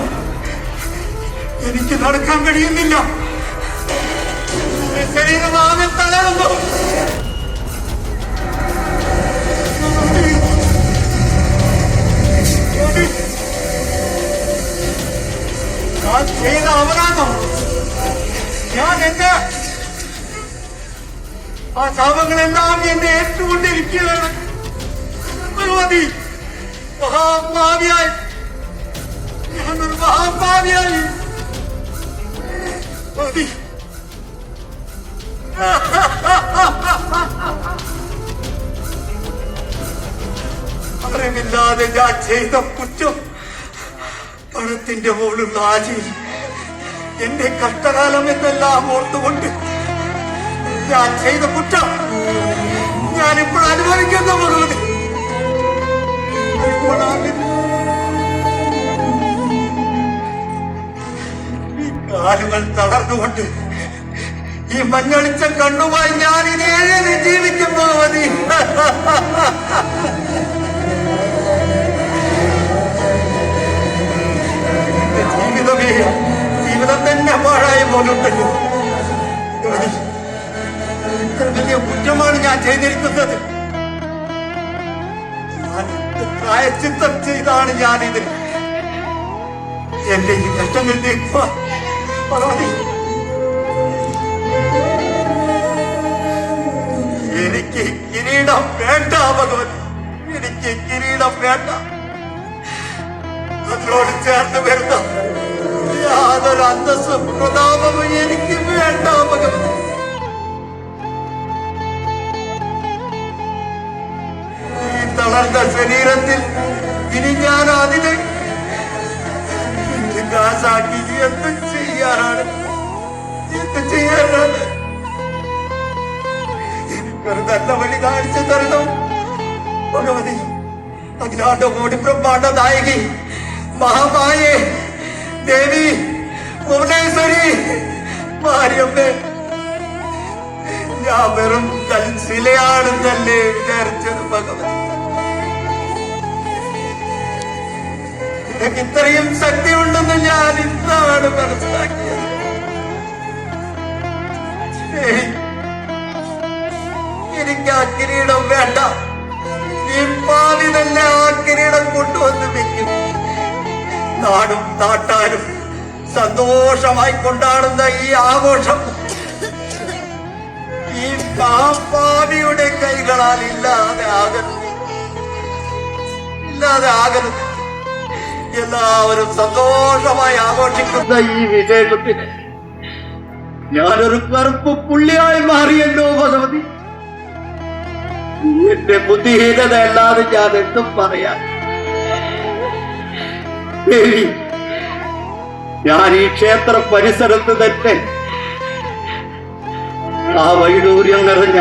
എനിക്ക് നടക്കാൻ കഴിയുന്നില്ല. ശരീരമാകെ തളരുന്നു. ഞാൻ ചെയ്ത അപരാധം, ഞാൻ എന്റെ ആ ശാപങ്ങളെല്ലാം എന്നെ ഏറ്റുകൊണ്ടിരിക്കുകയാണ്. ഭഗവതി, മഹാഭാവിയായി ഞാനൊരു മഹാഭാവിയായി. മതി, അറിവില്ലാതെ ഞാൻ ചെയ്ത കുറ്റം, പണത്തിന്റെ മുകളിലുള്ള ആശയിൽ എന്റെ കഷ്ടകാലം എന്നെല്ലാം ഓർത്തുകൊണ്ട് ഞാൻ ചെയ്ത കുറ്റം ഞാനിപ്പോൾ അനുഭവിക്കുന്ന ഭഗവതി. ഈ കാലുകൾ തളർന്നുകൊണ്ട് ഈ മഞ്ഞളിച്ചം കണ്ണുമായി ഞാൻ ഇനി എഴുതി ജീവിക്കും ഭഗവതി. ജീവിതം തന്നെ പാഴായ പോലുണ്ടല്ലോ. ഇത്ര വലിയ കുറ്റമാണ് ഞാൻ ചെയ്തിരിക്കുന്നത്. പ്രായശ്ചിത്തം ചെയ്താണ് ഞാനിത്. എന്റെ ഈ കഷ്ടങ്ങൾ നീക്കുവാൻ ഭഗവതി, എനിക്ക് കിരീടം വേണ്ട ഭഗവതി. എനിക്ക് കിരീടം വേണ്ട. അതിനോട് ചേർന്ന് വരുന്ന യാതൊരു അന്തസ്സും പ്രതാപവും എനിക്ക് വേണ്ട ഭഗവതി. ഈ തളർന്ന ശരീരത്തിൽ ഇനി ഞാൻ അതിനെ കാശാക്കി എന്ത് ചെയ്യാനാണ്? എന്ത് ചെയ്യാനാണ്? എനിക്കൊരു നല്ല വഴി കാണിച്ചു തരണം ഭഗവതി. അഖിലാണ്ട കോടി ബ്രഹ്മാണ്ട നായകി, മഹാമായേ, ദേവി, ഭുവനേശ്വരി, മാരിയമ്മേ, ഞാൻ വെറും കൽശിലയാണെന്നല്ലേ വിചാരിച്ചത് ഭഗവതി. എനിക്ക് ഇത്രയും ശക്തി ഉണ്ടെന്ന് ഞാൻ ഇന്നാണ് മനസ്സിലാക്കിയത്. എനിക്ക് ആ കിരീടം വേണ്ട. ഈ പാവി തന്നെ ആ കിരീടം കൊണ്ടുവന്ന് വെക്കും. നാടും നാട്ടാരും സന്തോഷമായി കൊണ്ടാടുന്ന ഈ ആഘോഷം ഈ മഹാഭാവിയുടെ കൈകളാൽ ഇല്ലാതെ ആകരുത്. എല്ലാവരും സന്തോഷമായി ആഘോഷിക്കുന്ന ഈ വിശേഷത്തിന് ഞാനൊരു കറുപ്പ് പുള്ളിയായി മാറിയല്ലോ ഭഗവതി. എന്റെ ബുദ്ധിഹീനത അല്ലാതെ ഞാൻ എന്തും പറയാൻ. ദേവി, ഞാൻ ഈ ക്ഷേത്ര പരിസരത്ത് തന്നെ ആ വൈഡൂര്യം നിറഞ്ഞ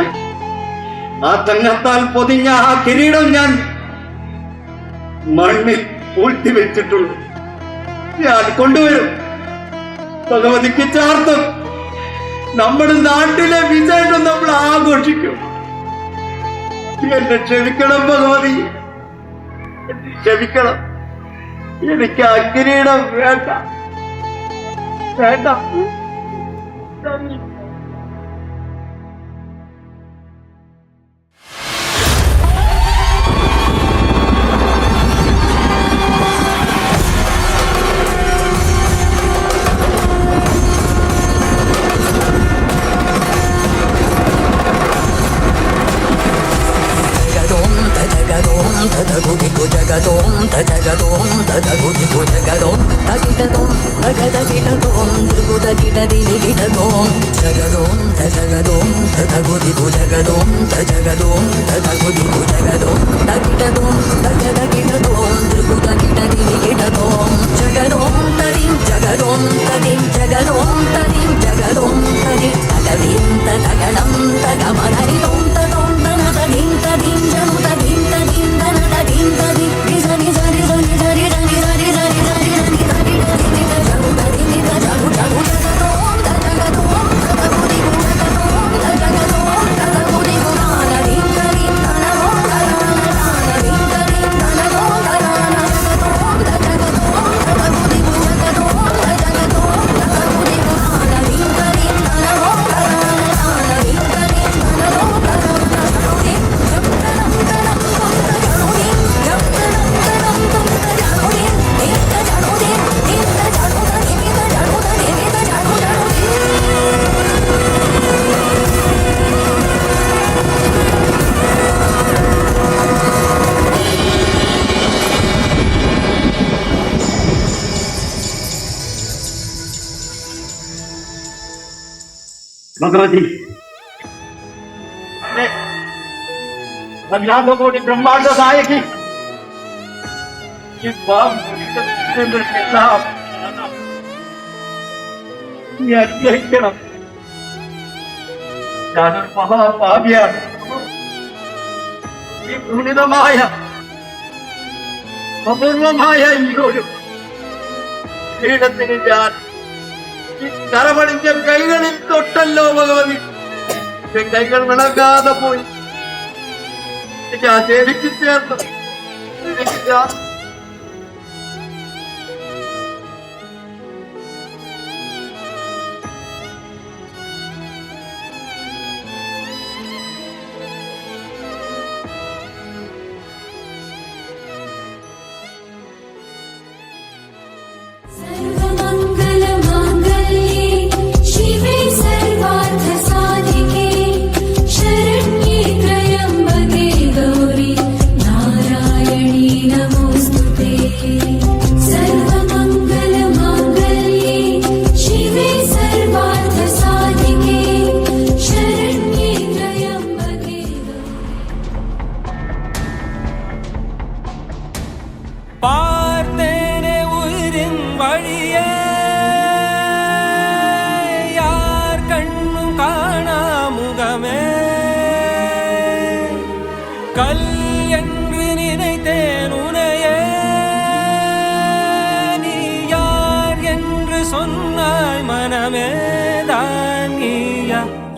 ആ തങ്കത്താൽ പൊതിഞ്ഞ ആ കിരീടം ഞാൻ മണ്ണിൽ പൂഴ്ത്തി വെച്ചിട്ടുണ്ട്. ഞാൻ കൊണ്ടുവരും, ഭഗവതിക്ക് ചാർത്തും. നമ്മുടെ നാട്ടിലെ വിജയം നമ്മൾ ആഘോഷിക്കും. എന്നെ ക്ഷമിക്കണം ഭഗവതി, എന്നെ ക്ഷമിക്കണം. എനിക്ക് ആ കിരീടം വേണ്ട. ഭഗവതി, കോടി ബ്രഹ്മാണ്ഡ നായകി, നീ അനുഗ്രഹിക്കണം. ഞാനൊരു മഹാഭാവിയാണ്. ഈ പുനിതമായ അപൂർവമായ ഈ ഒരു പീഠത്തിന് ഞാൻ ഈ കരമണിഞ്ഞ കൈകളിൽ തൊട്ടല്ലോ ഭഗവതി. കൈകൾ വിളകാതെ പോയി. ഞാൻ ദേവിക്ക് ചേർന്നു.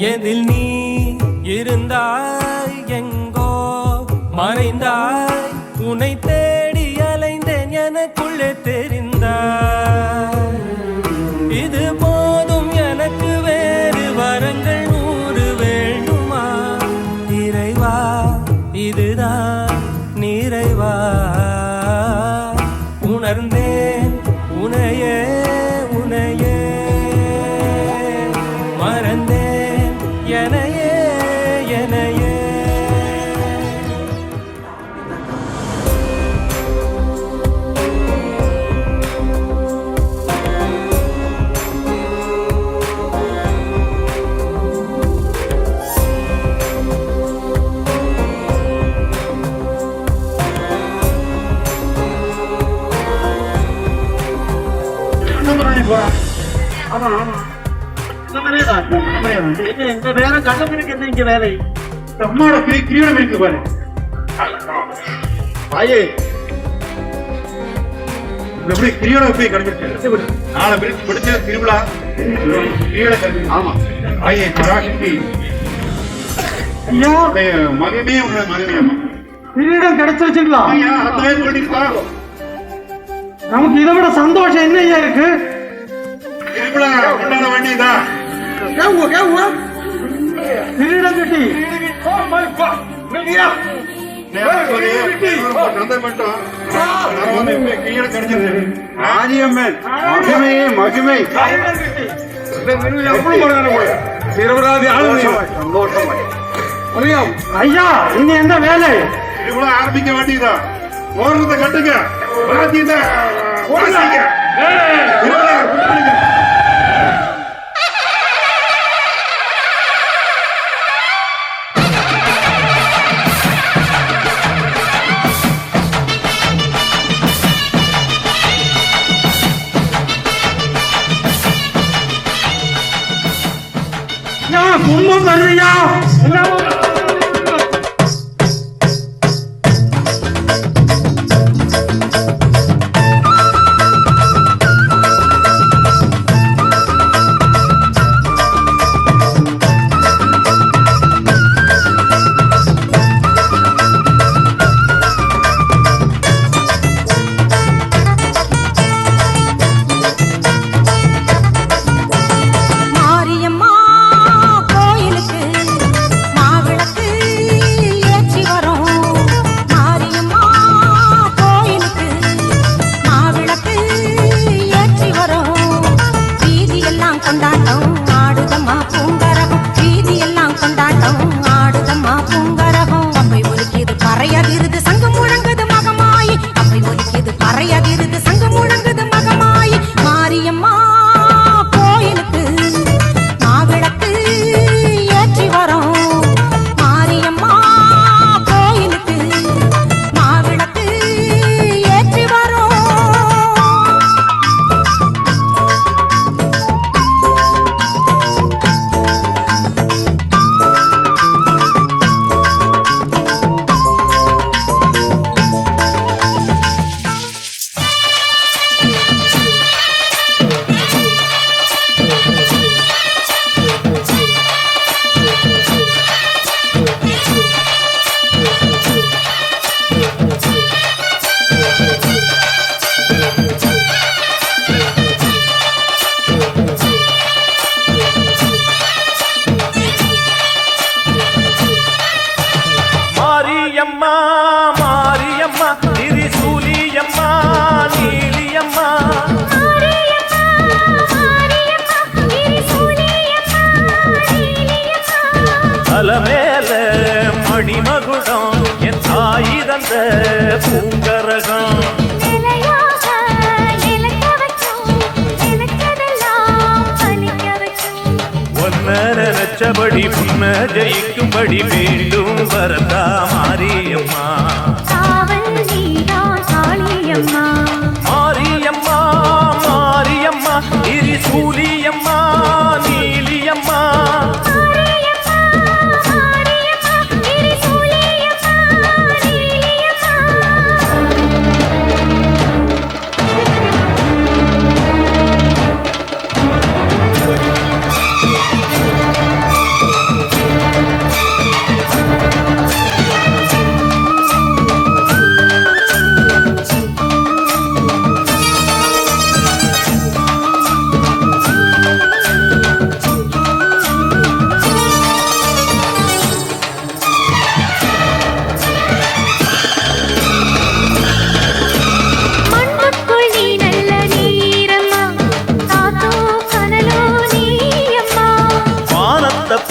எதில் நீ இருந்தாய் எங்கோ மறைந்தாய் உன்னை தேடி அலைந்தேன் எனக்குள்ளே தெரிந்தாய் இது போதும் எனக்கு வேறு வரங்கள் 100 வேண்டுமா இறைவா இதுதான் நிறைவா உணர்ந்தேன் உனையே உனை
எங்க வேலை கட்டத்திற்கு என்ன இங்க வேலை?
அம்மாவோட கிரீடம் இருக்கு பாரு.
தாயே
எப்படி கிரீடம் போய் கிடைச்சிருக்கு? நாளை பிடிச்ச திருவிழா கிரீடம். ஆமா ஆயே பராசக்தி
ஐயா
மகமே உங்க மகமே
கிரீடம் கிடைச்சிருச்சுங்களா?
ஐயா அத்தனை பண்ணிருக்கா.
நமக்கு இதை விட சந்தோஷம் என்ன ஐயா இருக்கு?
திருவிழா கொண்டாட வேண்டியதா
கிரீடம் கட்டி
ஆரியம்மன் மகிமையே மகிமை.
ஐயா இனி எந்த வேலை?
திருவிழா ஆரம்பிக்க வேண்டியதா? ஓரத்தை கட்டுங்க.
கும்பம் வருதுயா.
மேல மணிமகுடம் என் தாய் தந்த பூங்கரகம் ஒன்ன நினைச்சபடி புன்ன ஜெயிக்கும்படி வேண்டும் வரதா மாரியம்மா. மாரியம்மா மாரியம்மா திரிசூலியம்மா நீலியம்மா.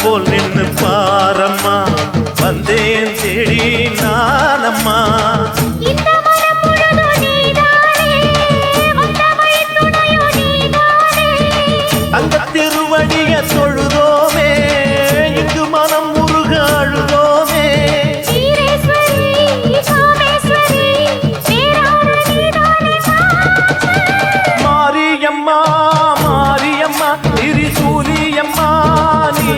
போல் நின்னு பாரம்மா வந்தேன் தேடி நானம்மா. அந்த திருவடிய தொழுதோமே இங்கு மனம் முருக அழுதோமே. மாரியம்மா மாரியம்மா திரிசூலியம்மா நீ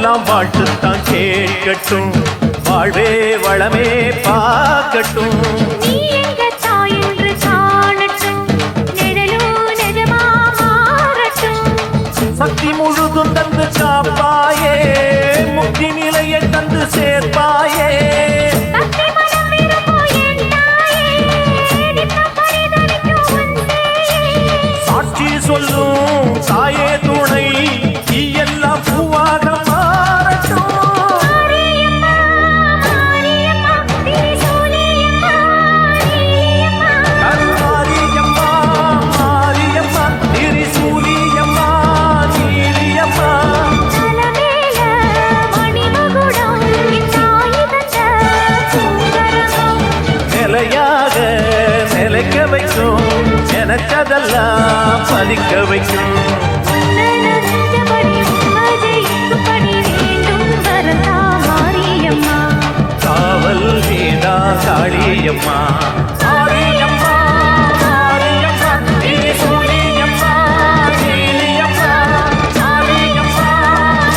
நாளெல்லாம் வாழ்த்துத்தான் கேட்கட்டும், வாழ்வே வளமே பார்க்கட்டும்.
நீ எங்க தாய் என்று காணட்டும், நிழலும் நிஜமா மாறட்டும்.
சக்தி முழுதும் தந்து காப்பாயே, முக்தி நிலையை தந்து சேர்ப்பாயே.
பக்தி மனம் விரும்பும் என் தாயே, நித்தம் பரிதவிக்கும் உன் சேயே.
சாட்சி சொல்லும் தாயே துணை, நீ எல்லாம் பூவாக மாறட்டும்.
மாரியம்மா, மாரியம்மா, திரிசூலியம்மா, நீலியம்மா.
கருமாரியம்மா, மாரியம்மா, திரிசூலியம்மா, நீலியம்மா.
தலமேல மணிமகுடம், என் தாய் தந்த பூங்கரகம்.
நிலையாக நிலைக்க வைக்கும், நினைச்சதெல்லாம் பலிக்க வைக்கும்.
நனஞ்சபடி உம்மஜெயிக்கும்படி வேண்டும் வரதா மாரியம்மா.
காவல் வேதா காளியம்மா. மாரியம்மா, மாரியம்மா, திரிசூலியம்மா, நீலியம்மா. மாரியம்மா,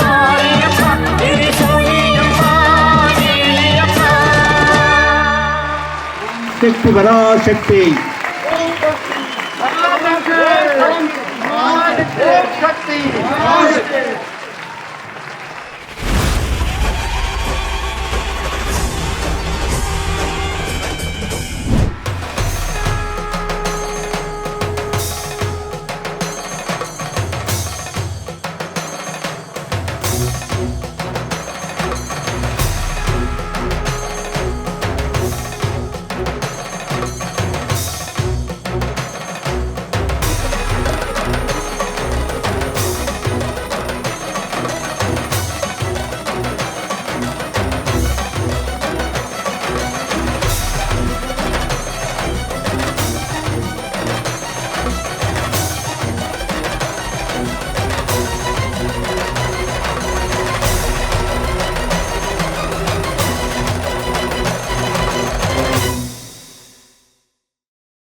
மாரியம்மா, திரிசூலியம்மா, நீலியம்மா.
சக்தி பராசக்தி.
சக்தி